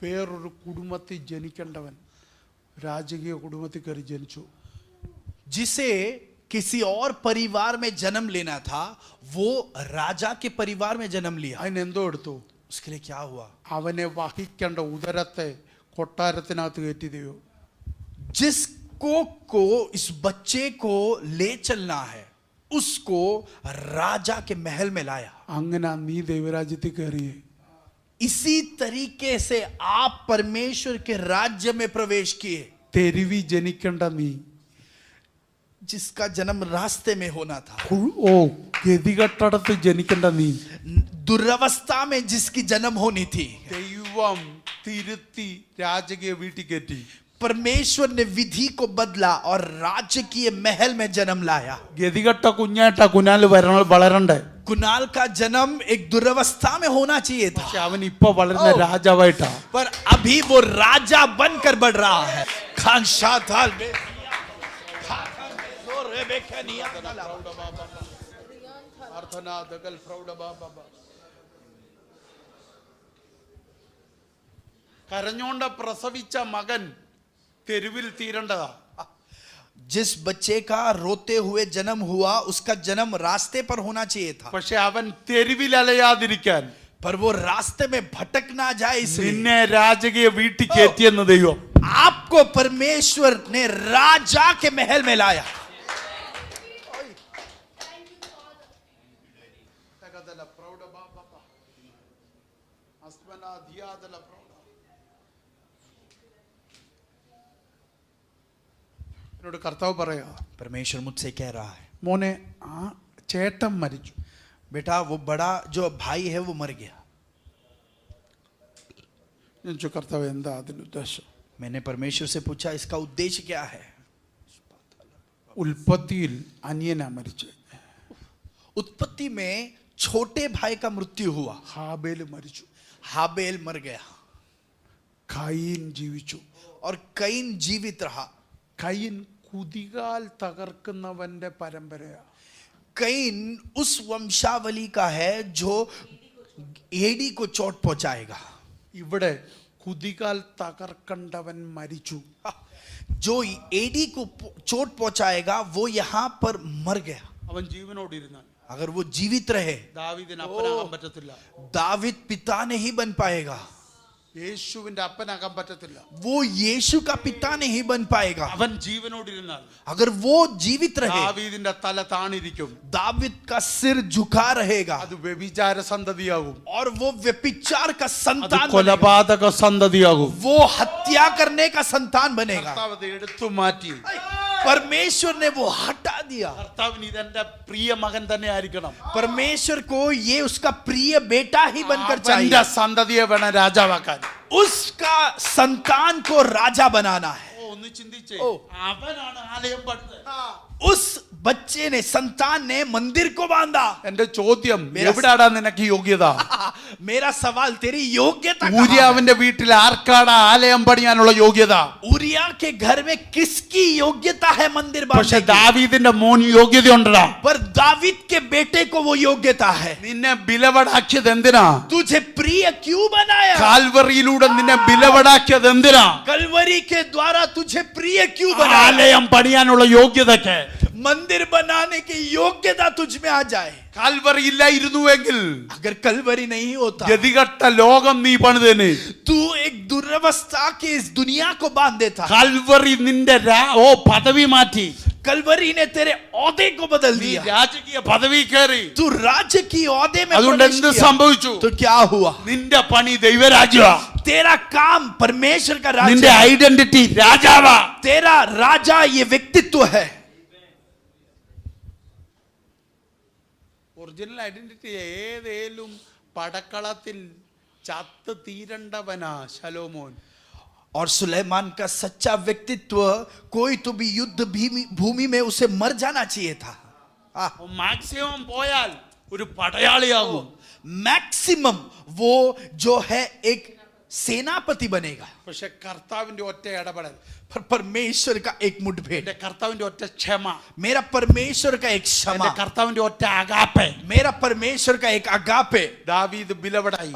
വേറൊരു കുടുംബത്തിൽ ജനിക്കേണ്ടവൻ രാജകീയ കുടുംബത്തിൽ കയറി ജനിച്ചു. जिसे किसी और परिवार में जन्म लेना था वो राजा के परिवार में जन्म लिया. അതിനെന്തോ എടുത്തു? उसके लिए क्या हुआ? അവനെ വഹിക്കേണ്ട ഉദരത്തെ കൊട്ടാരത്തിനകത്ത് കയറ്റി ദൈവം. जिसको को इस बच्चे को ले चलना है उसको राजा के महल में लाया. അങ്ങനെ നീ ദൈവരാജ്യത്തിൽ കയറിയേ. इसी तरीके से आप परमेश्वर के राज्य में प्रवेश किए. തെരുവി ജനിക്കേണ്ട നീ, जिसका जन्म रास्ते में होना था, ഗതികെട്ടടത്ത് ജനിക്കേണ്ട നീ, दुर्वस्था में जिसकी जन्म होनी थी, ദൈവം തിരുത്തി രാജകീയ വീട്ടിൽ കയറ്റി. परमेश्वर ने विधि को बदला और राजकीय महल में जन्म लाया. ഗതികെട്ട കുഞ്ഞായിട്ടാ കുഞ്ഞാല് വളരണ്ടേ. कुणाल का जन्म एक दुर्वस्था में होना चाहिए था, പക്ഷെ അവൻ ഇപ്പൊ വളരുന്ന രാജാവായിട്ടാ. पर अभी वो राजा बनकर बढ़ रहा है. खानशाताल में കരഞ്ഞോണ്ട് പ്രസവിച്ച മകൻ തെരുവിൽ തീരേണ്ടതാ. जिस बच्चे का रोते हुए जन्म हुआ उसका जन्म रास्ते पर होना चाहिए था, പക്ഷെ അവൻ തെരുവിൽ അലയാതിരിക്കാൻ पर वो रास्ते में भटक ना जाए इसलिए നിന്നെ രാജകീയ വീട്ടിൽ കയറ്റിയെന്ന് ദൈവം. आपको परमेश्वर ने राजा के महल में लाया. എന്നോട് കർത്താവ് പറയാ, परमेश्वर मुझसे कह रहा है, മോനെ ആ ചേട്ടൻ മരിച്ചു, बेटा वो बड़ा जो भाई है वो मर गया. ഞാൻ ചോദിച്ചു, കർത്താവ് എന്താ അതിന്റെ ഉദ്ദേശം? मैंने परमेश्वर से पूछा इसका उद्देश्य क्या है. ഉൽപ്പത്തിയിൽ അനിയനാ മരിച്ചു, उत्पत्ति में छोटे भाई का मृत्यु हुआ, ഹാബേൽ മരിച്ചു, हाबेल मर गया കയീൻ ജീവിച്ചു. और कईन जीवित रहा. കയീൻ കുതികാൽ തകർക്കുന്നവന്റെ പരമ്പരയാ. कईन उस वंशावली का है जो एडी को चोट पहुंचाएगा. ഇവിടെ കുതികാൽ തകർക്കണ്ടവൻ മരിച്ചു. जो एडी को चोट पहुंचाएगा वो यहां पर मर गया. അവൻ ജീവനോടിരുന്നാൽ अगर वो जीवित रहे ദാവീദിന് അപ്പനാകാൻ പറ്റത്തില്ല, दाविद पिता नहीं बन पाएगा, യേശുവിന്റെ അപ്പനാകാൻ പറ്റത്തില്ല. वो यीशु का पिता नहीं बन पाएगा. അവൻ ജീവനോടിരുന്നാൽ अगर वो जीवित रहे ദാവീദിന്റെ തല താണിരിക്കും, दाविद का सिर झुका रहेगा അത് വ്യഭിചാര സന്തതിയാകും, और वो व्यभिचार का അത് संतान बनेगा. കൊലപാതക സന്തതിയാകും. वो हत्या करने का संतान बनेगा. കർത്താവ് അത് എടുത്തു മാറ്റി. परमेश्वर ने वो हटा दिया. കർത്താവിന് ഇതെന്റെ പ്രിയ മകൻ തന്നെ ആയിരിക്കണം, परमेश्वर को ये उसका प्रिय बेटा ही बनकर അവന്റെ चाहिए. സന്തതിയെ വേണം രാജാവാക്കാൻ. उसका संतान को राजा बनाना है. ഒന്ന് ചിന്തിച്ചേ, ഓ. അവനാണ് ആലയം പണിത്. उस बच्चे ने संतान ने मंदिर को बांधा. എന്റെ ചോദ്യം, മേരാ- എവിടാടാ നിനക്ക് യോഗ്യത? मेरा सवाल तेरी योग्यता कहाँ है? ഊര്യാവിന്റെ വീട്ടിൽ ആർക്കാണ് ആലയം പണിയാനുള്ള യോഗ്യത? उरिया के घर में किसकी योग्यता है मंदिर പക്ഷെ बांधने की? ദാവീദിന്റെ മോൻ യോഗ്യതയുണ്ടടാ. पर दाविद के बेटे को वो योग्यता है. നിന്നെ ബിലവടാക്കിയത് എന്തിനാ? तुझे प्रिय क्यों बनाया? കാൽവറിയിലൂടെ നിന്നെ ബിലവടാക്കിയത് എന്തിനാ? कलवरी के द्वारा तुझे प्रिय क्यों बनाया? ആലയം പണിയാനുള്ള യോഗ്യതയ്ക്ക്. मंदिर बनाने की योग्यता तुझ में आ जाए. കാൽവറി ഇല്ലായിരുന്നുവെങ്കിൽ अगर कलवरी नहीं होता ഗതികെട്ട ലോകം നീ പണിതേനെ. तू एक दुर्वस्था की इस दुनिया को बांध देता. കാൽവറി നിന്റെ പദവി മാറ്റി. कलवरी ने तेरे औहदे को बदल നീ दिया. രാജകീയ പദവി കയറി. तू राज्य की औहदे में അതുകൊണ്ട് प्रवेश എന്ത് किया. സംഭവിച്ചു? तो क्या हुआ? നിന്റെ പണി ദൈവരാജ്യമാ. तेरा काम परमेश्वर का നിന്റെ राज्य है. ഐഡന്റിറ്റി രാജാവാ. तेरा राजा ये व्यक्तित्व है. ഒറിജിനൽ ഐഡന്റിറ്റി ഏതേലും പടക്കളത്തിൽ ചത്ത് തീരണ്ടവനാ ശലോമോൻ. और सुलेमान का सच्चा व्यक्तित्व कोई तो भी युद्ध भूमि में उसे मर जाना चाहिए था. മാക്സിമം പോയാൽ ഒരു പടയാളിയാകും. मैक्सिमम वो जो है एक सेनापति बनेगा. പക്ഷെ കർത്താവിന്റെ ഒറ്റ ഇടപെടൽ, पर परमेश्वर का एक मुठभेड़, എന്റെ കർത്താവിന്റെ ഒറ്റ ക്ഷമ, मेरा परमेश्वर का एक क्षमा, എന്റെ കർത്താവിന്റെ ഒറ്റ അഗാപ്പെ, मेरा परमेश्वर का एक अगापे. ദാവീദ് ബിലവടായി.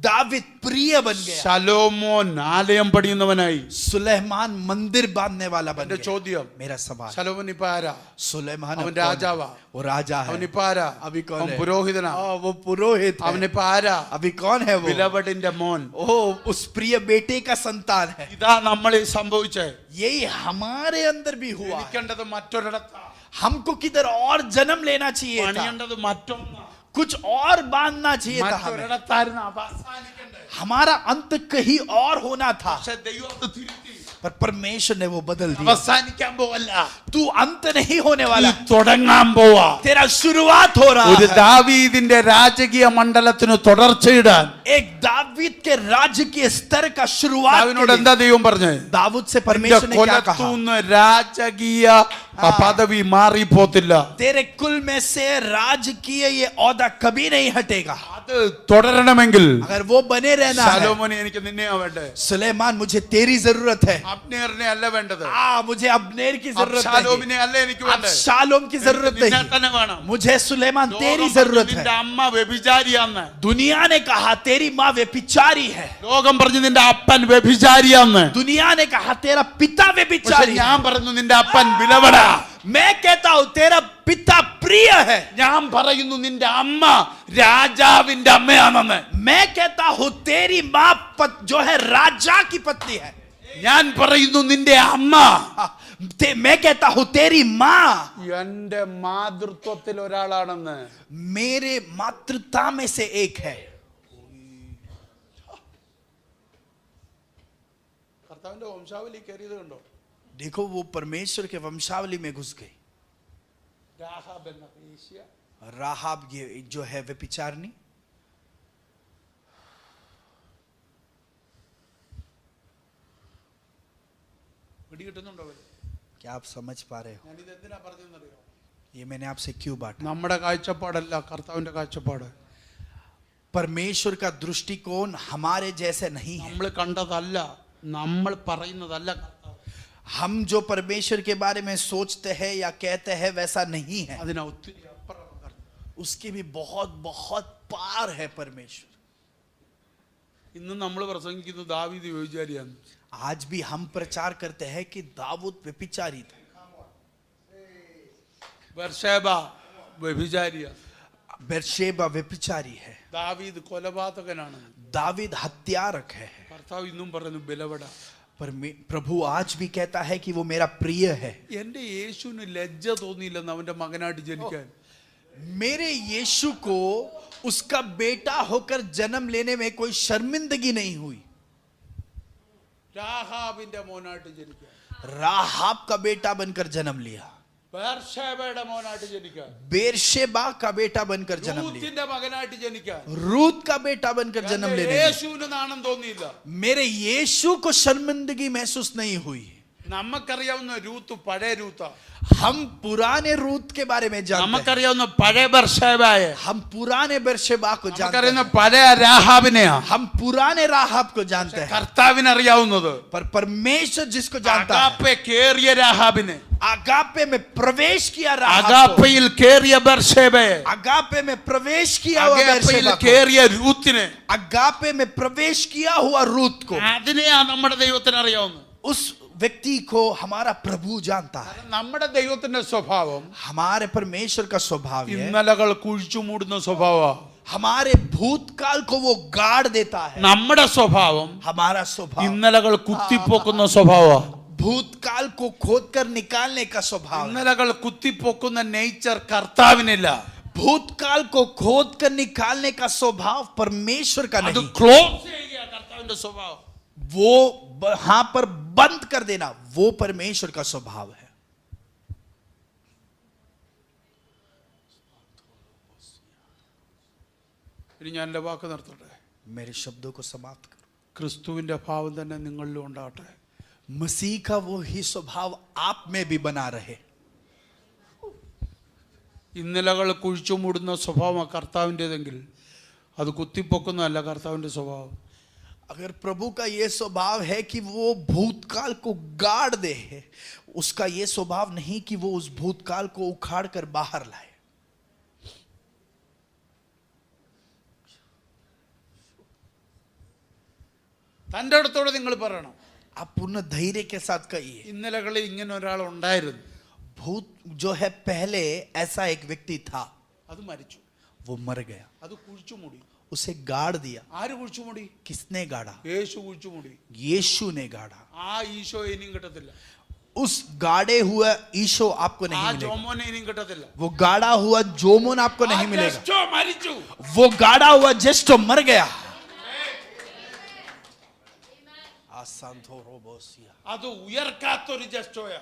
दाविद प्रिय बन गया. ശലോമോൻ ആലയം പണിയുന്നവനായി. सुलेमान मंदिर बांधने वाला बन എന്റെ गया. ചോദ്യം, मेरा सवाल, ശലോമോൻ ഇപ്പൊ ആരാ? सुलेमान അവൻ अब कौन है? രാജാവാ. वो राजा है. അവനിപ്പോ ആരാ? अभी कौन അവൻ है? പുരോഹിതനാ. वो पुरोहित है. അവനിപ്പോ ആരാ? अभी कौन है वो? ബിലവടിന്റെ മോൻ. उस प्रिय बेटे का संतान है. ഇതാ നമ്മൾ സംഭവിച്ചേ. यही हमारे अंदर भी हुआ है. ജനിക്കേണ്ടത് മറ്റൊരിടത്താ, हमको किधर और जन्म लेना चाहिए था. പണിയേണ്ടത് മറ്റൊന്നാ. कुछ और बांधना चाहिए था. हमें മറ്റൊരിടത്തായിരുന്നു അവസാനിക്കേണ്ടത്. हमारा अंत कहीं और होना था. പക്ഷെ ദൈവം അത് തിരുത്തി. पर परमेश्वर ने वो बदल दिया. അവസാനിക്കാൻ പോവല്ല, तू अंत नहीं होने वाला, നീ തുടങ്ങാൻ പോവാ. तेरा शुरुआत हो रहा ഒരു है. ദാവീദിന്റെ രാജകീയ മണ്ഡലത്തിന് തുടർച്ചയിടാൻ एक दावीद के राज्य के स्तर का शुरुआत के ദാവീദിനോട് लिए എന്താ ദൈവം പറഞ്ഞേ? दाऊद से परमेश्वर ने क्या कहा? കൊലത്തൂന്ന് രാജകീയ ആ പദവി മാറിപ്പോത്തില്ല. तेरे कुल में से राजकीय ये औदा कभी नहीं हटेगा. അത് തുടരണമെങ്കിൽ अगर वो बने रहना है, ശലോമോനെ എനിക്ക് നിന്നെയാ വേണ്ടേ, सुलेमान मुझे तेरी जरूरत है. അബ്നേറിനെ അല്ല വേണ്ടത്, मुझे अब्नेर की जरूरत नहीं, അബ്ശാലോമിനെ അല്ല എനിക്ക് വേണ്ടത്, अब्शालोम की जरूरत നിന്നെ नहीं, തന്നെ വേണം. मुझे सुलेमान तेरी ലോകം जरूरत പറഞ്ഞു, है. നിന്റെ അമ്മ വ്യഭിചാരിയാന്ന്. दुनिया ने कहा तेरी माँ व्यभिचारी है. ലോകം പറഞ്ഞു നിന്റെ അപ്പൻ വ്യഭിചാരിയാന്ന്. दुनिया ने कहा तेरा पिता പക്ഷെ व्यभिचारी ഞാൻ है. പറഞ്ഞു നിന്റെ അപ്പൻ വിലവടാ. मैं कहता हूं तेरा पिता प्रिय है. ഞാൻ പറയുന്നു നിന്റെ അമ്മ രാജാവിന്റെ അമ്മയാണെന്ന്. मैं कहता हूं तेरी माँ जो है राजा की पत्नी है. ഞാൻ പറയുന്നു നിന്റെ അമ്മ मैं कहता हूं तेरी माँ എന്റെ മാതൃത്വത്തിൽ ഒരാളാണെന്ന്. मेरे मातृता में से एक है. കർത്താവിന്റെ വംശാവലി കയറിയത് കണ്ടോ? देखो वो परमेश्वर के वंशावली में घुस गई. രാഹാബ് എന്ന വേശ്യ, राहाब ये जो है व्यभिचारिणी. പിടികിട്ടുന്നുണ്ടോ? क्या आप समझ पा रहे हो? ഞാനിത് എന്തിനാ പറഞ്ഞെന്നറിയോ? ये मैंने आपसे क्यों बांटा? നമ്മുടെ കാഴ്ചപ്പാടല്ല കർത്താവിന്റെ കാഴ്ചപ്പാട്. परमेश्वर का दृष्टिकोण हमारे जैसे नहीं है. നമ്മൾ കണ്ടതല്ല, നമ്മൾ പറയുന്നതല്ല കർത്താവ്. हम जो परमेश्वर के बारे में सोचते हैं या कहते हैं वैसा नहीं है. അതിനാ ഒത്തിരി അപ്പുറം കർത്താവ്. उसके भी बहुत बहुत पार है परमेश्वर. ഇന്ന് നമ്മൾ പ്രസംഗിക്കുന്നു ദാവീദ് വ്യഭിചാരിയാണ്. आज भी हम प्रचार करते हैं कि दाऊद व्यभिचारी था. ബർശേബ വ്യഭിചാരിയാണ്. बेर्शेबा व्यभिचारी है. ദാവീദ് കൊലപാതകനാണ്. दावीद हत्यारक है. കർത്താവ് ഇന്നും പറയുന്നു ബലവട. प्रभु आज भी कहता है कि वो मेरा प्रिय है. എന്റെ യേശുവിന് ലജ്ജ തോന്നിയില്ലെന്ന് അവന്റെ മകനായിട്ട് ജനിക്കാൻ. मेरे यीशु को उसका बेटा होकर जन्म लेने में कोई शर्मिंदगी नहीं हुई. രാഹാബിന്റെ മോനായിട്ട് ജനിക്കാൻ, राहाब का बेटा बनकर जन्म लिया. ബർശേബയുടെ മോനായിട്ട് ജനിക്കാൻ, बेर्शेबा का बेटा बनकर जन्म लिया. രൂത്തിന്റെ മകനായിട്ട് ജനിക്കാൻ. रूत का बेटा बनकर जन्म എന്റെ लेने में യേശുവിന് നാണം തോന്നിയില്ല. मेरे यीशु को शर्मिंदगी महसूस नहीं हुई. നമുക്കറിയാവുന്ന രൂത്ത് പഴയ രൂത്ത, हम पुराने रूत के बारे में जानते हैं. നമുക്കറിയാവുന്ന പഴയ ബർശേബയെ, हम पुराने बेर्शेबा को जानते നമുക്കറിയുന്ന हैं. പഴയ രാഹാബിനെയാ. हम पुराने राहाब को जानते हैं. കർത്താവിന് അറിയാവുന്നത് पर परमेश्वर जिसको जानता है, അഗാപ്പെ കേറിയ രാഹാബിനെ, अगापे में प्रवेश किया राहाब को, അഗാപ്പയിൽ കേറിയ ബർശേബയെ, अगापे में प्रवेश किया हुआ അഗാപ്പയിൽ बेर्शेबा को, കേറിയ രൂത്തിനെ, अगापे में प्रवेश किया हुआ रूत को, അതിനെയാ നമ്മുടെ ദൈവത്തിന് അറിയാവുന്നത്. उस व्यक्ति को हमारा प्रभु जानता है. നമ്മുടെ ദൈവത്തിന്റെ സ്വഭാവം हमारे परमेश्वर का स्वभाव है, ഇന്നലകൾ കുഴിച്ചു മൂടുന്ന സ്വഭാവമാണ്. हमारे भूतकाल को वो गाड़ देता है. നമ്മുടെ സ്വഭാവം हमारा स्वभाव ഇന്നലകൾ കുത്തിപ്പൊക്കുന്ന സ്വഭാവമാണ്. भूतकाल को खोदकर निकालने का स्वभाव है. ഇന്നലകൾ കുത്തിപ്പൊക്കുന്ന നേച്ചർ കർത്താവിനില്ല. भूतकाल को खोदकर निकालने का स्वभाव परमेश्वर का അത് नहीं. ക്ലോസ് ചെയ്യുക കർത്താവിന്റെ സ്വഭാവം. वो वहां पर बंद कर देना वो परमेश्वर का स्वभाव है. ഇനി ഞാൻ എൻ്റെ വാക്ക് നിർത്തട്ടെ. मेरे शब्दों को समाप्त करो. ക്രിസ്തുവിന്റെ ഭാവം തന്നെ നിങ്ങളിലും ഉണ്ടാകട്ടെ. मसीह का वो ही स्वभाव आप में भी बना रहे. ഇന്നലകൾ കുഴിച്ചു മൂടുന്ന സ്വഭാവമാണ് കർത്താവിൻ്റെതെങ്കിൽ അത് കുത്തിപ്പൊക്കുന്നതല്ല കർത്താവിൻ്റെ സ്വഭാവം. अगर प्रभु का ये स्वभाव है कि वो भूतकाल को गाड़ दे, उसका ये स्वभाव नहीं कि वो उस भूतकाल को उखाड़ कर बाहर लाए. തൻ്റെ അടുത്തോടെ നിങ്ങൾ പറയണം, आप पूर्ण धैर्य के साथ कहिए. ഇന്നലകളിൽ ഇങ്ങനെ ഒരാൾ ഉണ്ടായിരുന്നു, भूत जो है पहले ऐसा एक व्यक्ति था, അത് മരിച്ചു, वो मर गया, അത് കുഴിച്ചു മൂടി. उसे गाड़ दिया. ആര് കുഴിച്ചു മൂടി? किसने गाड़ा? യേശു കുഴിച്ചു മൂടി. यीशु ने गाड़ा. ആ ഈശോ ഇനിയും കിട്ടത്തില്ല. उस गाड़े हुआ ईशो आपको ആ नहीं मिलेगा. ജോമോനെ ഇനിയും കിട്ടത്തില്ല. वो गाड़ा हुआ जोमोन आपको ആ नहीं मिलेगा. ജസ്റ്റോ മരിച്ചു. वो गाड़ा हुआ जेस्टो मर गया. അത് ഉയർക്കാത്തൊരു ജസ്റ്റോയാ.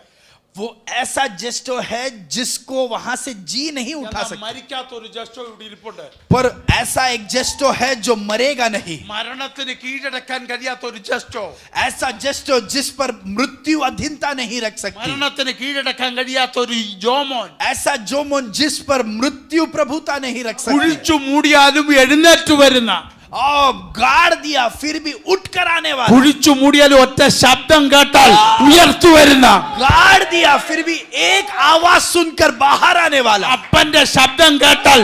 वो ऐसा जस्टो है जिसको वहां से जी नहीं उठा എന്നാൽ सकते, മരിക്കാത്തൊരു ജസ്റ്റോ ഇവിടെ ഇരിപ്പുണ്ട്. पर ऐसा एक जस्टो है जो मरेगा नहीं, മരണത്തിന് കീഴടക്കാൻ കഴിയാത്ത ഒരു ജസ്റ്റോ, ऐसा जस्टो जिस पर मृत्यु अधीनता नहीं रख सकती, മരണത്തിന് കീഴടക്കാൻ കഴിയാത്ത ഒരു ജോമോൻ, ऐसा जोमोन जिस पर मृत्यु प्रभुता नहीं रख सकती, കുഴിച്ചു മൂടിയാലും എഴുന്നേറ്റ് വരുന്ന, और गाड़ दिया फिर भी उठ कर आने वाला, കുഴിച്ചു മൂടിയാലും ഒറ്റ ശബ്ദം കേട്ടാൽ ഉയർത്തു വരുന്ന, गाड़ दिया फिर भी एक आवाज सुनकर बाहर आने वाला, അപ്പന്റെ ശബ്ദം കേട്ടാൽ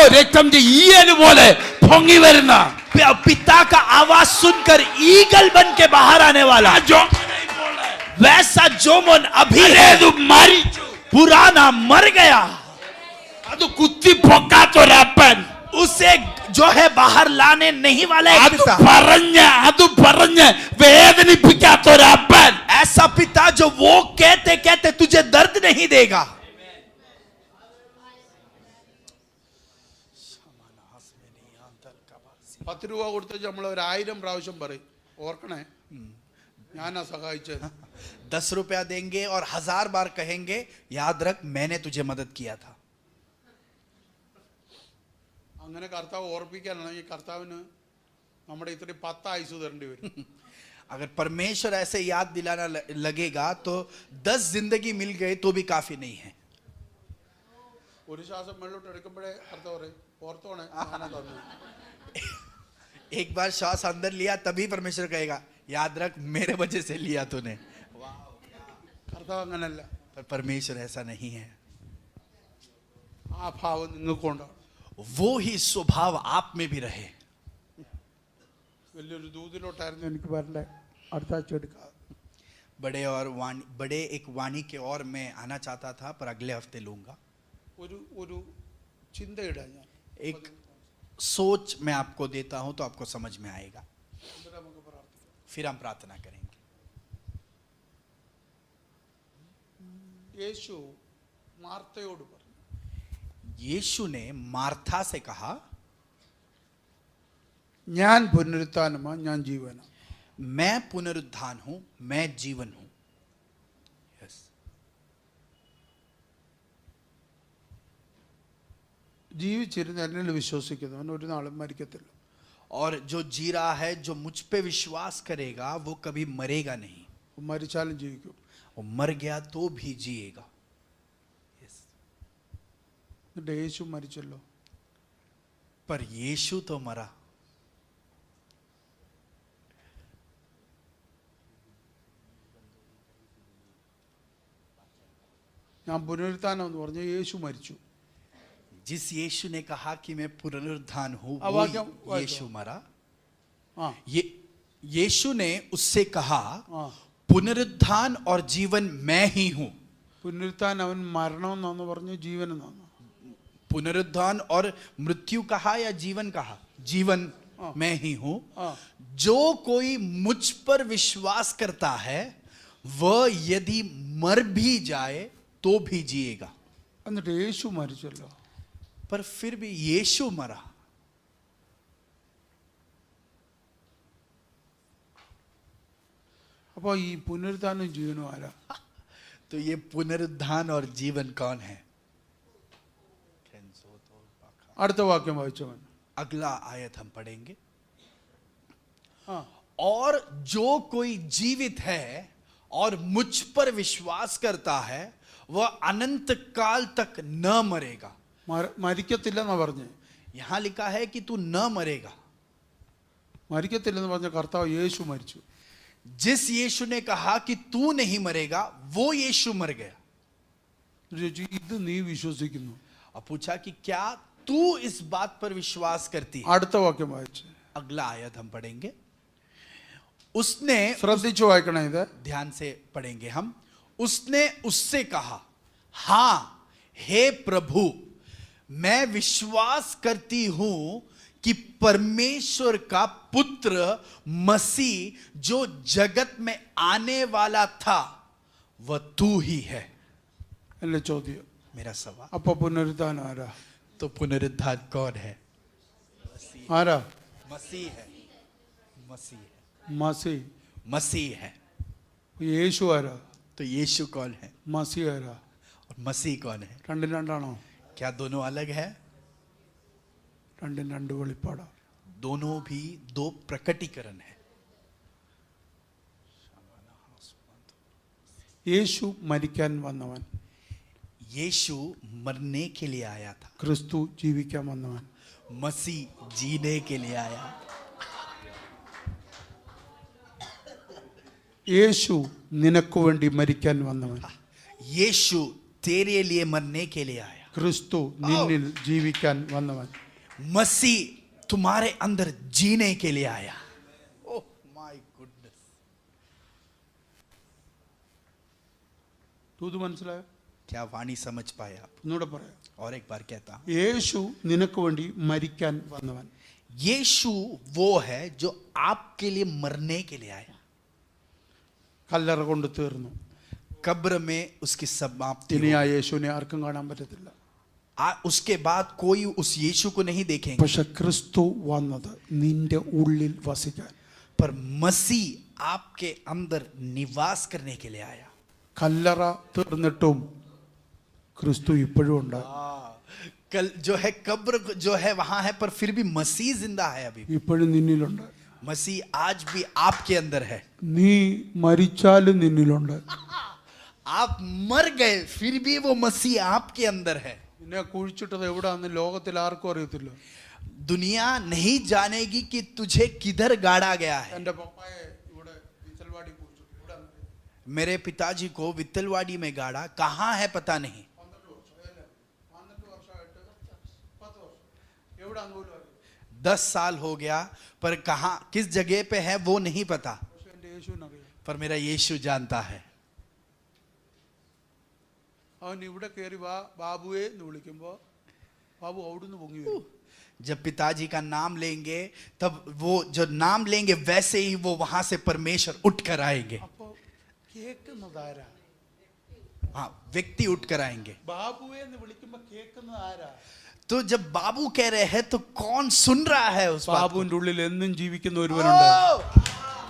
രക്തം ഈയന് പോലെ പൊങ്ങി വരുന്ന, पिता का आवाज सुनकर ईगल बन के बाहर आने वाला, वैसा जोमोन अभी है, മരിച്ചു, पुराना मर गया, അത് കുത്തി പൊക്കാത്തൊരപ്പൻ, उसे जो है बाहर लाने नहीं वाला एक അത് पिता, പറഞ്ഞ് വേദനിപ്പിക്കാത്തൊരപ്പൻ, ऐसा पिता जो वो कहते कहते तुझे दर्द नहीं देगा। 10 രൂപ കൊടുത്ത് നമ്മൾ 1000 പ്രാവശ്യം പറയും, ഓർക്കണേ ഞാനാ സഹായിച്ചത്. 10 रुपया देंगे और 1000 बार कहेंगे याद रख मैंने तुझे मदद किया था। അങ്ങനെ കർത്താവ് ഓർപ്പിക്കാനാണെങ്കിൽ കർത്താവിന് നമ്മുടെ ഇത്രയും 10 ആയുസ് തരേണ്ടി വരും. अगर परमेश्वर ऐसे याद दिलाना लगेगा तो 10 जिंदगी मिल गए तो भी काफी नहीं है। ഒരു ശ്വാസം വെള്ളോട്ട് എടുക്കുമ്പോഴേ കർത്താവ് പറയും ഓർത്തോണേ ഞാനാ തന്നു. एक बार श्वास अंदर लिया तभी परमेश्वर कहेगा याद रख मेरे वजह से लिया तूने। കർത്താവ് അങ്ങനല്ല, पर परमेश्वर ऐसा नहीं है, ആ ഭാവം നിങ്ങൾക്കുണ്ടാവും. वो ही स्वभाव आप में भी रहे। വലിയൊരു ദൂതിലോട്ടായിരുന്നു എനിക്ക് വരണ്ടേ, അടുത്ത ആഴ്ച എടുക്കാം. बड़े एक वाणी के और मैं आना चाहता था पर अगले हफ्ते लूंगा। ഒരു ചിന്തയിടാൻ ഞാൻ एक सोच मैं आपको देता हूं तो आपको समझ में आएगा, എന്നിട്ട് നമുക്ക് പ്രാർത്ഥിക്കാം. फिर हम प्रार्थना करेंगे। യേശു മാർത്തയോട് പറഞ്ഞു, यीशु ने मार्था से कहा ഞാൻ പുനരുത്ഥാനമാ, ഞാൻ ജീവനാ. मैं पुनरुत्थान हूं, मैं जीवन हूं। यस, ജീവിച്ചിരുന്ന് എന്നിൽ വിശ്വസിക്കുന്നവൻ ഒരു നാളും മരിക്കത്തില്ല. और जो जी रहा है, जो मुझ पे विश्वास करेगा वो कभी मरेगा नहीं, മരിച്ചാലും ജീവിക്കും. वो मर गया तो भी जिएगा। यस, എന്നിട്ട് യേശു മരിച്ചല്ലോ. पर यीशु तो मरा। ഞാൻ പുനരുത്ഥാനം എന്ന് പറഞ്ഞു, യേശു മരിച്ചു. जिस यीशु ने कहा कि मैं पुनरुत्थान हूं अब वो वाक्य- वाक्य। यीशु मरा। ആ ये यीशु ने उससे कहा ആ पुनरुत्थान और जीवन मैं ही हूं। പുനരുത്ഥാനം അവൻ മരണം എന്നാന്ന് പറഞ്ഞു, ജീവൻ എന്നാന്ന്. पुनरुत्थान और मृत्यु कहा या जीवन कहा? जीवन हाँ। मैं ही हूं। हाँ। जो कोई मुझ पर विश्वास करता है वह यदि मर भी जाए तो भी जिएगा। എന്നിട്ട് യേശു മരിച്ചല്ലോ. पर फिर भी यीशु मरा। അപ്പോൾ ഈ പുനരുത്ഥാനം ജീവനും ആരാ? तो ये पुनरुत्थान और जीवन कौन है? അടുത്ത വാക്യം വായിച്ചവൻ. अगला आयत हम पढ़ेंगे। ആ और जो कोई जीवित है और मुझ पर विश्वास करता है वह अनंत काल तक न मरेगा। മരിക്കത്തില്ലെന്നാ പറഞ്ഞേ. यहां लिखा है कि तू न मरेगा। മരിക്കത്തില്ലെന്ന് പറഞ്ഞ കർത്താവ് യേശു മരിച്ചു. जिस यीशु ने कहा कि तू नहीं मरेगा वो यीशु मर गया। ചോദിച്ചു, ഇത് നീ വിശ്വസിക്കുന്നു? और पूछा कि क्या तू इस बात पर विश्वास करती है? അടുത്ത വാക്യം വായിച്ചു. अगला आयत हम पढ़ेंगे। उसने, ശ്രദ്ധിച്ചു വായിക്കണം ഇത്. ध्यान से पढ़ेंगे हम। उसने उससे कहा हां हे प्रभु मैं विश्वास करती हूं कि परमेश्वर का पुत्र मसीह जो जगत में आने वाला था वह तू ही है। അല്ലേ ചോദ്യം. मेरा सवाल, അപ്പൊ പുനരുത്ഥാനം ആരാ? तो पुनरुत्थान कौन है? ആരാ? मसीह है, मसीह है, മസി. मसीह है। യേശു ആരാ? तो तो यीशु कौन है മസിയാരാ? और मसीह कौन है? രണ്ടും രണ്ടാണോ? क्या दोनों अलग है? രണ്ടും രണ്ട് വെളിപ്പാടാ. दोनों भी दो प्रकटीकरण है. യേശു മരിക്കാൻ വന്നവൻ, यीशु मरने के लिए आया था, ക്രിസ്തു ജീവിക്കാൻ വന്നവൻ. मसीह जीने के लिए आया. യേശു നിനക്ക് വേണ്ടി മരിക്കാൻ വന്നവൻ, यीशु तेरे लिए मरने के लिए आया. ക്രിസ്തു നിന്നിൽ ജീവിക്കാൻ വന്നവൻ. मसीह तुम्हारे अंदर जीने के लिए आया. Oh my goodness. ഇത് മനസ്സിലായോ? क्या वाणी समझ पाए आप? ഒന്നുകൂടെ പറയാം. और एक बार कहता हूं, യേശു നിനക്ക് വേണ്ടി മരിക്കാൻ വന്നവൻ. यीशु वो है जो आपके लिए मरने के लिए आया. കല്ലറ കൊണ്ട് തീർന്നു. कब्र में उसकी समाप्ति ഇനി हो. ആ യേശുവിനെ ആർക്കും കാണാൻ പറ്റത്തില്ല. उसके बाद कोई उस यीशु को नहीं देखेंगे. പക്ഷെ ക്രിസ്തു വന്നത് നിന്റെ ഉള്ളിൽ വസിക്കാൻ. पर मसीह आपके अंदर निवास करने के लिए आया. കല്ലറ തീർന്നിട്ടും ക്രിസ്തു ഇപ്പോഴും ഉണ്ട്. कल जो है कब्र जो है वहां है, पर फिर भी मसीह जिंदा है. अभी ഇപ്പോഴും നിന്നിലുണ്ട്. मसीह आज भी आपके अंदर है. നീ മരിച്ചാലും നിന്നിലുണ്ട്. आप मर गए फिर भी वो मसीह आपके अंदर है. നിന്നെ കുഴിച്ചിട്ടത് എവിടാന്ന് ലോകത്തിൽ ആർക്കും അറിയത്തില്ല. दुनिया नहीं जानेगी कि तुझे किधर गाड़ा गया है. എന്റെ പപ്പായെ ഇവിടെ വിത്തൽവാടി കുഴിച്ചിട്ടു. എവിടാന്ന്? मेरे पिताजी को वित्तलवाड़ी में गाड़ा. कहाँ है पता नहीं. 12 വർഷമായിട്ട് 10 വർഷം എവിടാന്ന് പോലും അറിയില്ല. 10 साल हो गया, पर कहाँ किस जगह पे है वो नहीं पता. പക്ഷെ എന്റെ യേശുവിനറിയാം. पर मेरा यीशु जानता है. അവൻ ഇവിടെ കയറി വാ ബാബുവേ എന്ന് വിളിക്കുമ്പോ ബാബു അവിടുന്ന് പൊങ്ങി വരും. जब पिताजी का नाम लेंगे तब वो जो नाम लेंगे वैसे ही वो वहां से परमेश्वर उठ कर आएंगे. അപ്പൊ കേൾക്കുന്നത് ആരാ? हाँ, व्यक्ति उठ कर आएंगे. ബാബുവേ എന്ന് വിളിക്കുമ്പോ കേൾക്കുന്നത് ആരാ? तो जब बाबू कह रहे हैं तो कौन सुन रहा है उस बात को? ബാബുവിന്റെ ഉള്ളിൽ എന്നും ജീവിക്കുന്ന ഒരുവനുണ്ട്.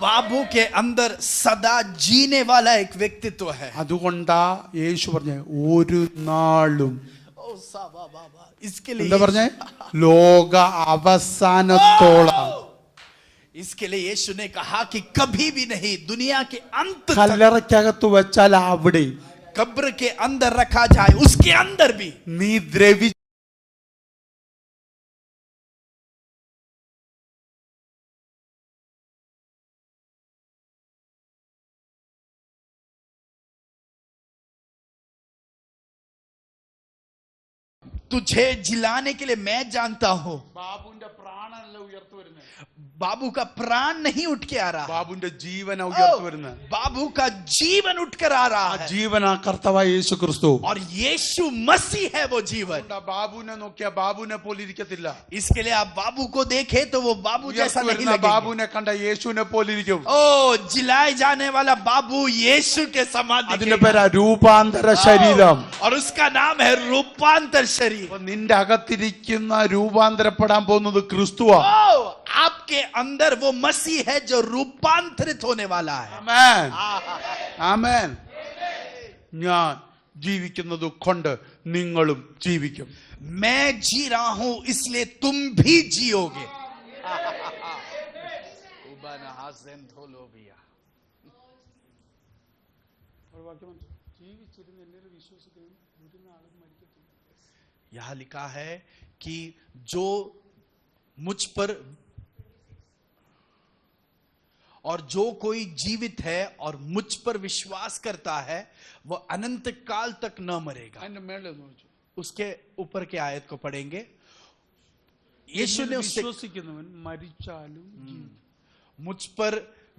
बाबू के अंदर सदा जीने वाला एक व्यक्तित्व है. അതുകൊണ്ടാ യേശു പറഞ്ഞ ഒരു നാളും ओ साबा बाबा, इसके लिए എന്താ പറഞ്ഞേ? ലോക അവസാനത്തോളം इसके लिए यीशु ने कहा कि कभी भी नहीं, दुनिया के अंत तक കല്ലറയ്ക്കകത്ത് വെച്ചാൽ അവിടെ कब्र के अंदर रखा जाए, उसके अंदर भी നീ ദ്രവി तुझे जिलाने के लिए मैं जानता हूं. ബാബുവിന്റെ പ്രാണനല്ല ഉയർത്തു വരുന്നത്. बाबू का प्राण नहीं उठ के आ रहा. ബാബുവിന്റെ ജീവന ഉയർത്തു വരുന്നത്. बाबू का जीवन उठकर आ रहा ആ है. ജീവനാ കർത്താവായ യേശു ക്രിസ്തു. और यीशु मसीह है वो जीवन. അതുകൊണ്ടാ ബാബുവിനെ നോക്കിയാ ബാബുവിനെ പോലെ ഇരിക്കത്തില്ല. इसके लिए आप बाबू को देखे तो वो बाबू जैसा ഉയർത്തു नहीं വരുന്ന लगेगा. ബാബുവിനെ കണ്ട യേശുവിനെ പോലെ ഇരിക്കും. ओ जिलाए जाने वाला बाबू यीशु के समान അതിന്റെ दिखेगा. പേരാ രൂപാന്തര ശരീരം. और उसका नाम है रूपांतर शरीर. അപ്പൊ നിന്റെ അകത്തിരിക്കുന്ന രൂപാന്തരപ്പെടാൻ പോകുന്നത് ക്രിസ്തുവാ. ओ आपके अंदर वो मसीह है जो रूपांतरित होने वाला है. ആമേൻ. ആമേൻ. ഞാൻ ജീവിക്കുന്നത് കൊണ്ട് നിങ്ങളും ജീവിക്കും. मैं जी रहा हूं इसलिए तुम भी जियोगे. यहां लिखा है कि जो मुझ पर और जो कोई जीवित है और मुझ पर विश्वास करता है वह अनंत काल तक न मरेगा. അതിന്റെ മേളിൽ ഒന്ന് വെച്ചു. उसके ऊपर के आयत को पढ़ेंगे. यीशु ने उससे വിശ്വസിക്കുന്നവൻ മരിച്ചാലും ജീവിക്കും. मुझ पर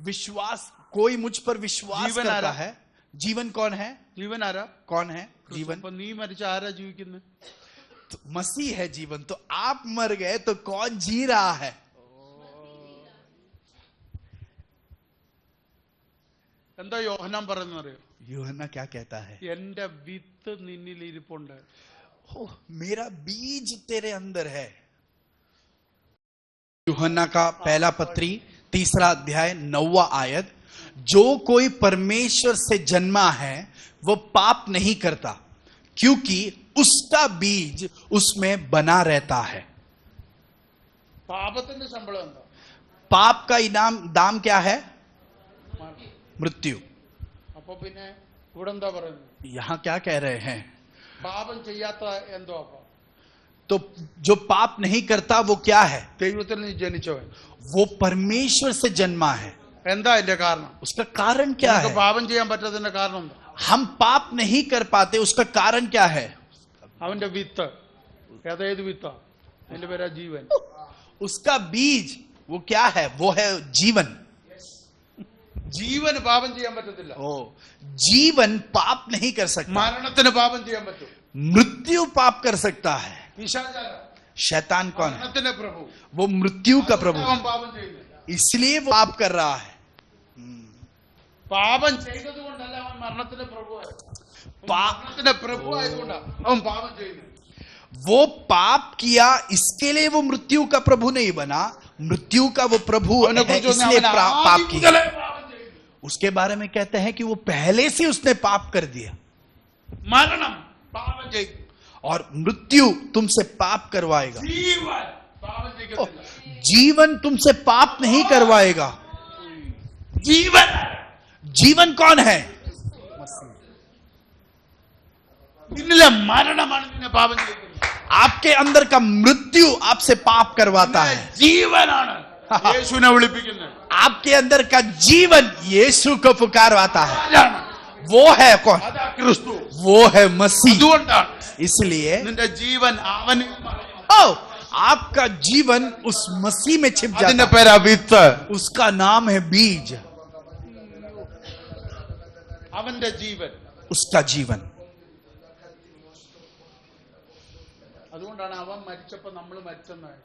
विश्वास, कोई मुझ पर विश्वास जीवन करता आरा। है. जीवन कौन है? ജീവൻ ആരാ? कौन है जीवन? അപ്പൊ നീ മരിച്ച ആരാ ജീവിക്കുന്നത്? तो मसीह है जीवन. तो आप मर गए तो कौन जी रहा है? എന്താ യോഹന്നാൻ പറയുന്നത് അറിയോ? यूहन्ना क्या कहता है? എന്റെ വിത്ത് നിന്നിൽ ഇരിപ്പുണ്ട്. ओह, मेरा बीज तेरे अंदर है. यूहन्ना का पहला पत्री 3 अध्याय 9 आयत. जो कोई परमेश्वर से जन्मा है वो पाप नहीं करता, क्योंकि उसका बीज उसमें बना रहता है। പാപത്തിന്റെ ശമ്പളം എന്താ? पाप का इनाम दाम क्या है? മരണം. मृत्यु। അപ്പൊ പിന്നെ ഇവിടെ എന്താ പറയുന്നത്? यहां क्या कह रहे हैं? പാപം ചെയ്യാത്ത എന്തോ അപ്പൊ तो जो पाप नहीं करता वो क्या है? ദൈവത്തിൽ നിന്ന് ജനിച്ചവൻ. वो परमेश्वर से जन्मा है। എന്താ അതിന്റെ കാരണം? उसका कारण क्या നമുക്ക് है? പാപം ചെയ്യാൻ പറ്റാത്തതിന്റെ കാരണം എന്താ? हम पाप नहीं कर पाते, उसका कारण क्या है? അവന്റെ വിത്ത്. ഏതേത് വിത്താ? അതിന്റെ പേരാ ജീവൻ. उसका बीज वो क्या है? वो है जीवन। ജീവന് പാപം ചെയ്യാൻ പറ്റത്തില്ല. ओ, जीवन पाप नहीं कर सकता, മരണത്തിന് പാപം ചെയ്യാൻ പറ്റും. मृत्यु पाप कर सकता है। പിശാചാല शैतान कौन है? മരണത്തിന്റെ പ്രഭു. वो मृत्यु का प्रभु, അവൻ പാപം ചെയ്യുന്നില്ല. इसलिए वो पाप कर रहा है। പാപം ചെയ്തത് കൊണ്ടല്ല അവൻ മരണത്തിന്റെ പ്രഭുവായത്. പാ- മരണത്തിന്റെ പ്രഭു ആയതുകൊണ്ടാണ് അവൻ പാപം ചെയ്യുന്നത്. वो पाप किया इसके लिए वो मृत्यु का प्रभु नहीं बना, मृत्यु का वो प्रभु है അവനെക്കുറിച്ച് इसलिए അവൻ पाप ആദ്യം किया। മുതലേ പാപം ചെയ്യുന്നു. उसके बारे में कहते हैं कि वो पहले से उसने पाप कर दिया, മരണം പാപം ചെയ്യും. और मृत्यु तुमसे पाप करवाएगा। ജീവൻ പാപം ओ, ചെയ്യത്തില്ല. जीवन तुमसे पाप नहीं करवाएगा। ജീവൻ जीवन कौन है? നിന്നിലെ മരണമാണ് നിന്നെ പാപം ചെയ്യുന്നത്. आपके अंदर का मृत्यु आपसे पाप करवाता है। ജീവനാണ് യേശുവിനെ വിളിപ്പിക്കുന്നത്. आपके अंदर का जीवन यीशु को पुकारवाता है। ആരാണ്? वो है कौन? അതാ ക്രിസ്തു. वो है मसीह। അതുകൊണ്ടാണ് इसलिए നിന്റെ ജീവൻ അവന് ओ, आपका जीवन उस मसीह में छिप जाता അതിന്റെ है। പേരാ വിത്ത്. उसका नाम है बीज, അവന്റെ ജീവൻ. उसका जीवन। അതുകൊണ്ടാണ് അവൻ മരിച്ചപ്പോ നമ്മൾ മരിച്ചെന്നാണ്.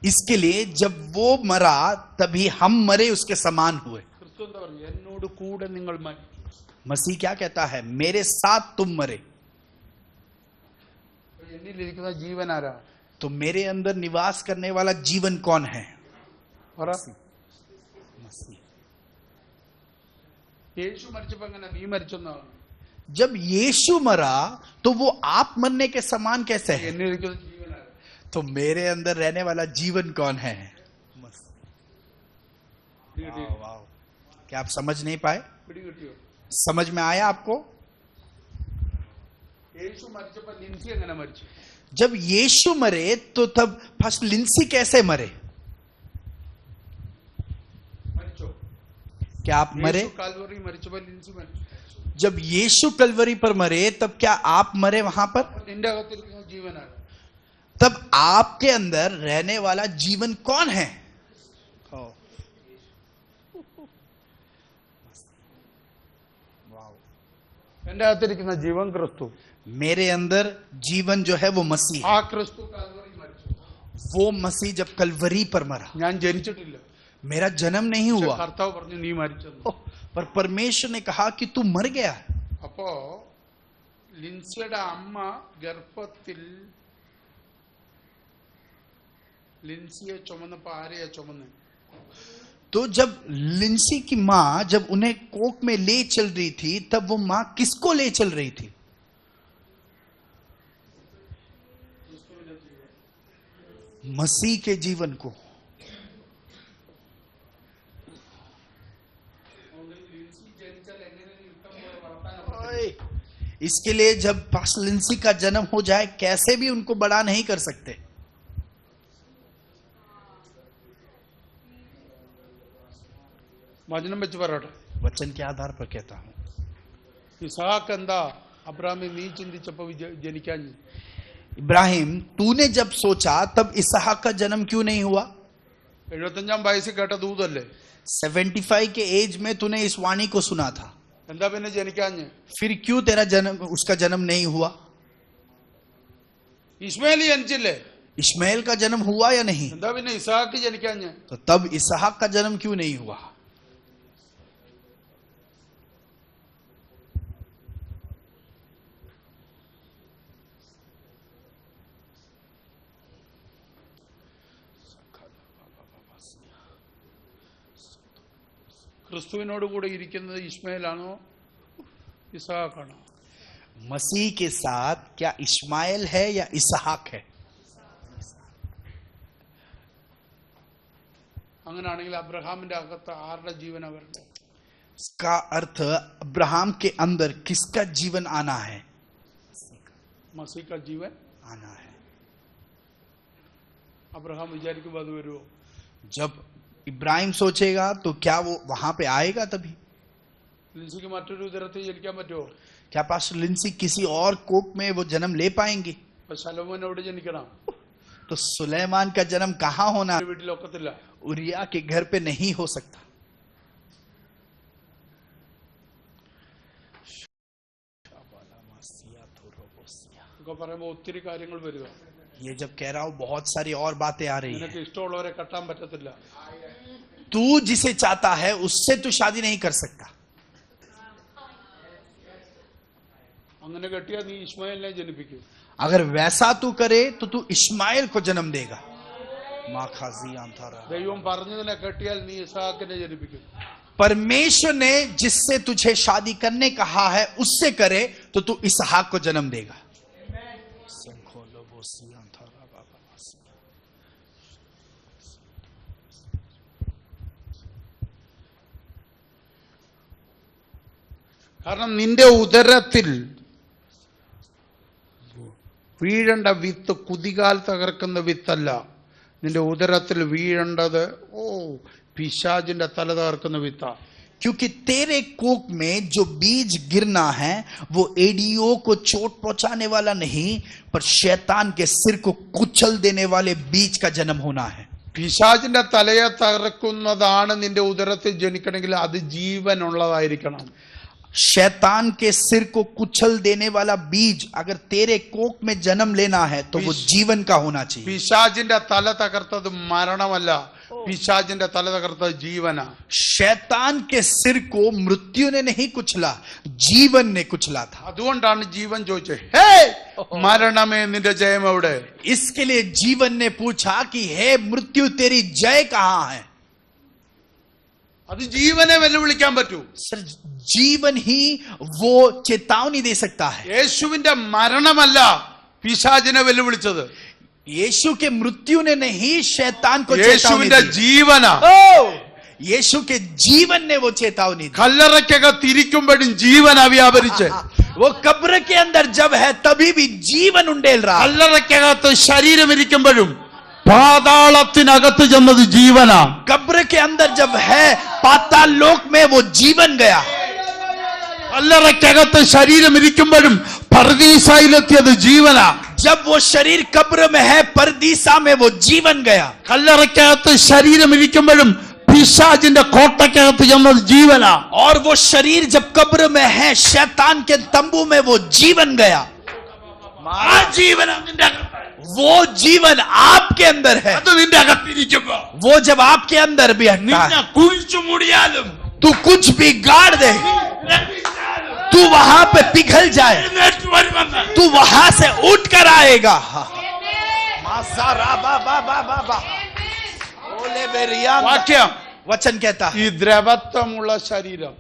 इसके लिए जब वो मरा तभी हम मरे उसके समान हुए। ക്രിസ്തു എന്താ പറഞ്ഞു? എന്നോട് കൂടെ നിങ്ങൾ മരിച്ചു. मसीह क्या कहता है? मेरे साथ तुम मरे। എന്നിലിരിക്കുന്ന ജീവൻ ആരാ? तो मेरे अंदर निवास करने वाला जीवन कौन है? പറ. मसीह। യേശു മരിച്ചപ്പോ എങ്ങനെ നീ മരിച്ചെന്നാണ്? जब यीशु मरा तो वो आप मरने के समान कैसे है? എന്നിലിരിക്കുന്ന ജീവൻ ആരാ? तो मेरे अंदर रहने वाला जीवन कौन है? പിടികിട്ടിയോ? वाह, क्या आप समझ नहीं पाए? പിടികിട്ടിയോ? समझ में आया आपको? യേശു മരിച്ചപ്പോ ലിൻസി എങ്ങനെ മരിച്ചു? जब यीशु मरे तो तब फर्स्ट लिंसी कैसे मरे? മരിച്ചോ? क्या आप मरे? യേശു കാൽവറി മരിച്ചപ്പോ ലിൻസി മരിച്ചു. जब यीशु कलवरी पर मरे तब क्या आप मरे वहां पर? നിന്റെ അകത്തിരിക്കുന്ന ജീവനാണ്. तब आपके अंदर रहने वाला जीवन कौन है? എന്റെ അകത്തിരിക്കുന്ന ജീവൻ ക്രിസ്തു. मेरे अंदर जीवन जो है वो मसीह ആ है। ക്രിസ്തു കാൽവറി മരിച്ചു. वो मसीह जब कलवरी पर मरा, ഞാൻ ജനിച്ചിട്ടില്ല. मेरा जन्म नहीं പക്ഷെ हुआ, കർത്താവ് പറഞ്ഞു നീ മരിച്ചെന്ന്. पर परमेश्वर ने कहा कि तू मर गया। അപ്പോ ലിൻസിയുടെ അമ്മ ഗർഭത്തിൽ ലിൻസിയെ ചുമന്നപ്പോ ആരെയാ ചുമന്ന്? तो जब लिंसी की माँ जब उन्हें कोख में ले चल रही थी तब वो माँ किसको ले चल रही थी? मसीह के जीवन को। इसके लिए जब पास्टर लिंसी का जन्म हो जाए कैसे भी उनको बड़ा नहीं कर सकते। വചനം വെച്ച് പറയട്ടെ. वचन के आधार पर कहता हूं, ഇസാക്ക് എന്താ അബ്രാമി നീ ചിന്തിച്ചപ്പോ ജനിക്കാൻ? इब्राहिम तूने जब सोचा तब इसहाक का जन्म क्यों नहीं हुआ? 75 വയസ്സിൽ കേട്ട ദൂതല്ലേ? 75 के एज में तूने इस वाणी को सुना था, എന്താ പിന്നെ ജനിക്കാഞ്ഞ്? फिर क्यों तेरा जन्म उसका जन्म नहीं हुआ? ഇസ്മായിൽ ജനിച്ചില്ലേ? इश्माएल का जन्म हुआ या नहीं? എന്താ പിന്നെ ഇസാക്ക് ജനിക്കാഞ്ഞ്? तो तब इसहाक का जन्म क्यों नहीं हुआ? ക്രിസ്തുവിനോട് കൂടെ ഇരിക്കുന്നത് ഇസ്മായിലാണോ ഇസഹാക്കാണോ? मसीह के साथ क्या इस्माइल है या इसहाक है? അങ്ങനെയാണെങ്കിൽ അബ്രഹാമിന്റെ അകത്ത് ആരുടെ ജീവനാ വരണ്ടേ? इसका अर्थ अब्राहम के अंदर किसका जीवन आना है? മസീഹ का ജീവൻ आना है। അബ്രഹാം വിചാരിക്കുമ്പോൾ അത് വരുമോ? जब इब्राहिम सोचेगा तो क्या वो वहां पे आएगा? तभी ലിൻസിക്ക് മറ്റൊരു ഉദരത്തിൽ ജനിക്കാൻ പറ്റുമോ? क्या पास्टर लिंसी किसी और कोप में वो जन्म ले पाएंगे? അപ്പൊ ശലോമോൻ എവിടെ ജനിക്കണം? तो सुलेमान का जन्म कहाँ होना? വീട്ടിൽ ഒക്കത്തില്ല. उरिया के घर पे नहीं हो सकता। ഒക്കെ പറയുമ്പോൾ ഒത്തിരി കാര്യങ്ങൾ വരിക. ये जब कह रहा हूं बहुत सारी और बातें आ रही നിനക്ക് है। ഇഷ്ടമുള്ളവരെ കെട്ടാൻ പറ്റത്തില്ല. तू जिसे चाहता है उससे तू शादी नहीं कर सकता। അങ്ങനെ കെട്ടിയാൽ നീ ഇസ്മായിലിനെ ജനിപ്പിക്കും. अगर वैसा तू करे तो तू इस्माइल को जन्म देगा। ദൈവം പറഞ്ഞതിനെ കെട്ടിയാൽ നീ ഇസഹാക്കിനെ ജനിപ്പിക്കും. परमेश्वर ने जिससे तुझे शादी करने कहा है उससे करे तो तू इसहाक को जन्म देगा। കാരണം നിന്റെ ഉദരത്തിൽ വീഴേണ്ട വിത്ത് കുതികാൽ തകർക്കുന്ന വിത്തല്ല. നിന്റെ ഉദരത്തിൽ വീഴേണ്ടത് പിശാചിന്റെ തല തകർക്കുന്ന വിത്താ. क्योंकि तेरे कोक में जो बीज गिरना है वो एडियो को चोट पहुंचाने वाला नहीं पर शैतान के सिर को कुचल देने वाले बीज का जन्म होना है। പിശാചിന്റെ തലയെ തകർക്കുന്നതാണ് നിന്റെ ഉദരത്തിൽ ജനിക്കണമെങ്കിൽ അത് ജീവനുള്ളതായിരിക്കണം. शैतान के सिर को कुचल देने वाला बीज अगर तेरे कोक में जन्म लेना है तो वो जीवन का होना चाहिए। പിശാചിന്റെ തല തകർത്തത് മരണമല്ല, പിശാചിന്റെ തല തകർത്തത് ജീവനാ. शैतान के सिर को मृत्यु ने नहीं कुचला, जीवन ने कुचला था। അതുകൊണ്ടാണ് ജീവൻ ചോദിച്ചത്, ഹേ മരണമേ നിന്റെ ജയം എവിടെ? इसके लिए जीवन ने पूछा कि हे मृत्यु तेरी जय कहां है? അത് ജീവനെ വെല്ലുവിളിക്കാൻ പറ്റൂ. सर जीवन ही वो चेतावनी दे सकता है। യേശുവിന്റെ മരണമല്ല പിശാചിനെ വെല്ലുവിളിച്ചത്, यीशु के मृत्यु ने नहीं शैतान को चेतावनी യേശുവിന്റെ दी। ജീവനാ. यीशु के जीवन ने वो चेतावनी दी। കല്ലറയ്ക്കകത്തിരിക്കുമ്പോഴും ജീവനാ വ്യാപരിച്ച്. वो कब्र के अंदर जब है तभी भी जीवन उंडेल रहा। കല്ലറയ്ക്കകത്ത് ശരീരം ഇരിക്കുമ്പോഴും പാതാളത്തിനകത്ത് ചെന്നത് ജീവനാ. कब्र के अंदर जब है पाताल लोक में वो जीवन गया। കല്ലറയ്ക്കകത്ത് ശരീരം ഇരിക്കുമ്പോഴും പർദീസയിലെത്തിയത് ജീവനാ. जब वो शरीर कब्र में है परदीसा में वो जीवन गया। കല്ലറയ്ക്കകത്ത് ശരീരം ഇരിക്കുമ്പോഴും പിശാചിന്റെ കോട്ടയ്ക്കകത്ത് ചെന്നത് ജീവനാ. और वो शरीर जब कब्र में है शैतान के तंबू में वो जीवन गया। ആ ജീവനാ നിന്റെ അകത്ത്. वो जीवन आपके अंदर है। അത് നിന്റെ അകത്തിരിക്കുമ്പോ वो जब आपके अंदर भी हटता നിന്നെ है കുഴിച്ചു മൂടിയാലും तू कुछ भी गाड़ दे, तू वहां पे पिघल जाए, എഴുന്നേറ്റ് വരുമെന്ന് तू वहां से उठ कर आएगा। വാക്യം वचन कहता है ഈ ദ്രവത്വമുള്ള ശരീരം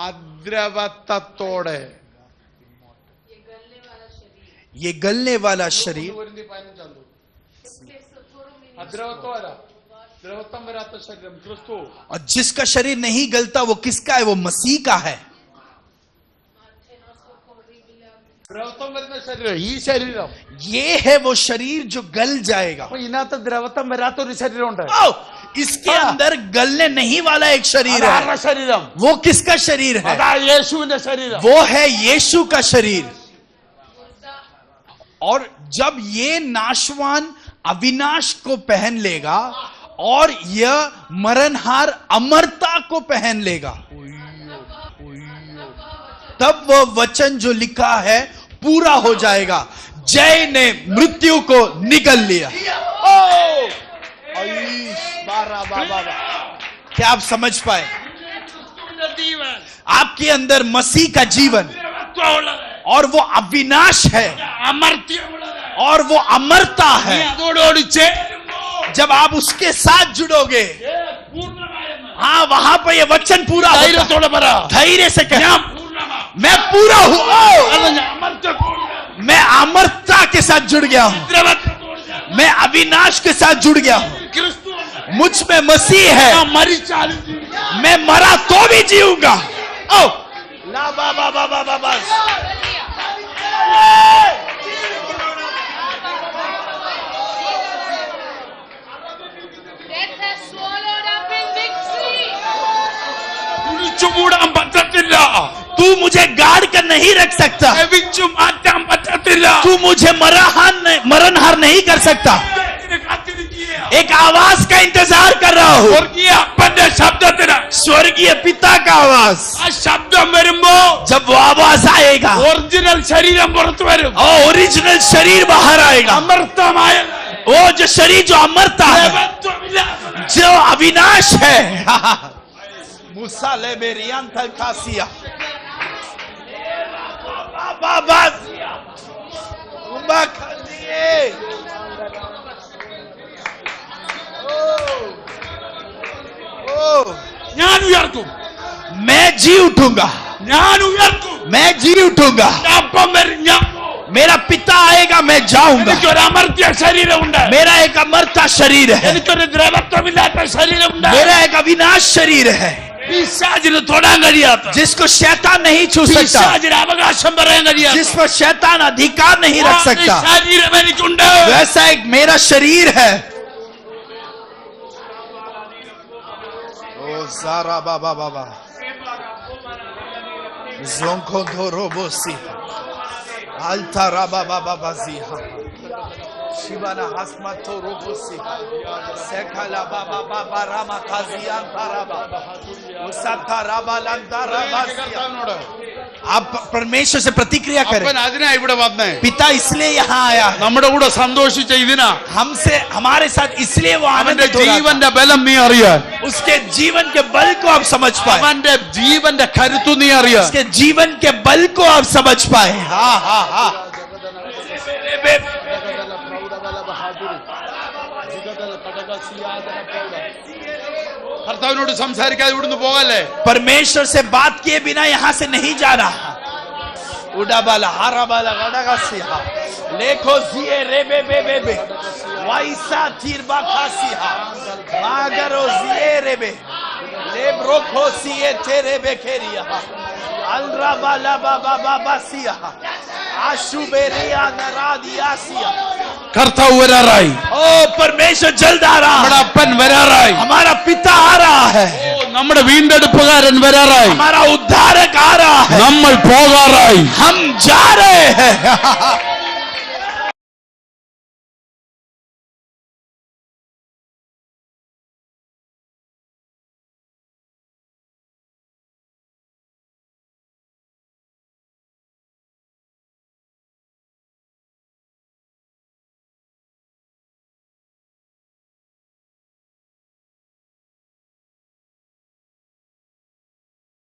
അദ്രവത്വത്തോടെ ये गलने वाला शरीर അദ്രവത്വം ആരാ? ദ്രവത്വം വരാത്ത ശരീരം ക്രിസ്തു. और जिसका शरीर नहीं गलता वो किसका है? वो मसीह का है। ദ്രവത്വം വരുന്ന ശരീരം ഈ ശരീരം. ये है वो शरीर जो गल जाएगा। അപ്പൊ ഇതിനകത്ത് ദ്രവത്വം വരാത്തൊരു ശരീരമുണ്ട്. इसके अंदर गलने नहीं वाला एक शरीर അതാരുടെ है। ശരീരം? वो किसका शरीर है? അതാ യേശുവിന്റെ ശരീരം. वो है यीशु का शरीर। और जब ये नाशवान अविनाश को पहन लेगा और यह मरणहार अमरता को पहन लेगा तब वह वचन जो लिखा है पूरा हो जाएगा, जय ने मृत्यु को निगल लिया। क्या आप समझ पाए? आपके अंदर मसीह का जीवन और वो अविनाश है और वो अमरता है। जब आप उसके साथ जुड़ोगे हाँ, वहां पर ये वचन पूरा होता है। ധൈര്യത്തോടെ പറ. धैर्य से कह, ഞാൻ പൂർണ്ണമാണ്. मैं पूरा हूँ। അല്ല, ഞാൻ അമർത്തത്തോടെ. मैं अमरता के साथ जुड़ गया हूँ। ദ്രവത്വത്തോടെ ഞാൻ मैं अविनाश के साथ जुड़ गया हूँ। ക്രിസ്തുവുണ്ട്. मुझ में मसीह है। ഞാൻ മരിച്ചാലും ജീവിക്കും. मैं मरा तो भी जीऊंगा। ओ ला बा बा बा बा बा बस। Death has swallowed up in victory. കുഴിച്ചു മൂടാൻ പറ്റത്തില്ല. तू मुझे गाड़ कर नहीं रख सकता। ലഭിച്ചു മാറ്റാൻ പറ്റത്തില്ല. तू मुझे मरणहार नहीं कर सकता। ഇതിന് കാത്തിരിക്കുകയാ. एक आवाज का इंतजार कर रहा हूँ। സ്വർഗീയ അപ്പന്റെ ശബ്ദത്തിന് स्वर्गीय पिता का आवाज। ആ ശബ്ദം വരുമ്പോ जब वो आवाज आएगा ഒറിജിനൽ ശരീരം പുറത്തു വരും. और ओरिजिनल शरीर बाहर आएगा। അമർത്തമായ वो जो शरीर जो अमरता है, ദേവത്വമില്ലാത്ത जो अविनाश है। मूसा ले बेरियान तल कासिया बाबा उम्बा खलिए। ओ ഞാൻ ഉയർത്തും. मैं जी उठूंगा। ഞാൻ ഉയർത്തും. मैं जी उठूंगा। അപ്പം വരും. ഞാൻ मेरा पिता आएगा, मैं जाऊंगा। എനിക്കൊരു അമർത്തിയ ശരീരമുണ്ട്. मेरा एक अमरता शरीर है। എനിക്കൊരു ദ്രവത്വമില്ലാത്ത ശരീരമുണ്ട്. मेरा एक अविनाश शरीर है, പിശാചിന് തൊടാൻ കഴിയാത്ത, जिसको शैतान नहीं छू सकता, പിശാചിന് അവകാശം പറയാൻ കഴിയാത്ത जिस पर शैतान अधिकार नहीं रख ആ सकता, ശരീരം എനിക്കുണ്ട്. वैसा एक मेरा शरीर है। ओ सारा बाबा बाबा जोंको धोरोबोसी अल्ता राबा बाबा बाजी शिवाना हस्मा थोरोबोसी सेखाला बाबा बाबा रामा काजियान ताराबा उसाता राबा लंता राबासिया। आप परमेश्वर से प्रतिक्रिया करें। അവൻ അതിനാ ഇവിടെ വന്നേ. पिता इसलिए यहाँ आया है, നമ്മുടെ കൂടെ സന്തോഷിച്ച ഇതിനാ. हमसे हमारे साथ इसलिए वो അവന്റെ आनंदित हो रहा था। ജീവന്റെ ബലം നീ അറിയാൻ, उसके जीवन के बल को आप समझ पाए, അവന്റെ ജീവന്റെ കരുത്തു നീ അറിയാൻ. उसके जीवन के बल को आप समझ पाए। हाँ हाँ हाँ। ഭർത്താവിനോട് സംസാരിക്കാതെ ഇവിടുന്ന് പോകല്ലേ. परमेश्वर से बात किए बिना यहाँ से नहीं जाना। उड़ा बाला हारा बाला गड़ागा सिहा लेखो जिए रे बे बे बे बे वाइसा तीर बाखासिहा मागरो जिए रे बे ले ब्रोखो सिए तेरे बेखेरिया अलरा बाला बाबा बाबा सिया आशु बेरिया नरादियासिया। കർത്താവ് വരാറായി. ओ परमेश्वर जल्द आ रहा നമ്മുടെ है। അപ്പൻ വരാറായി. हमारा पिता आ रहा है। ഓ, നമ്മുടെ വീണ്ടെടുപ്പുകാരൻ വരാറായി. हमारा उद्धारक आ रहा है। നമ്മൾ പോകാറായി. हम जा रहे हैं।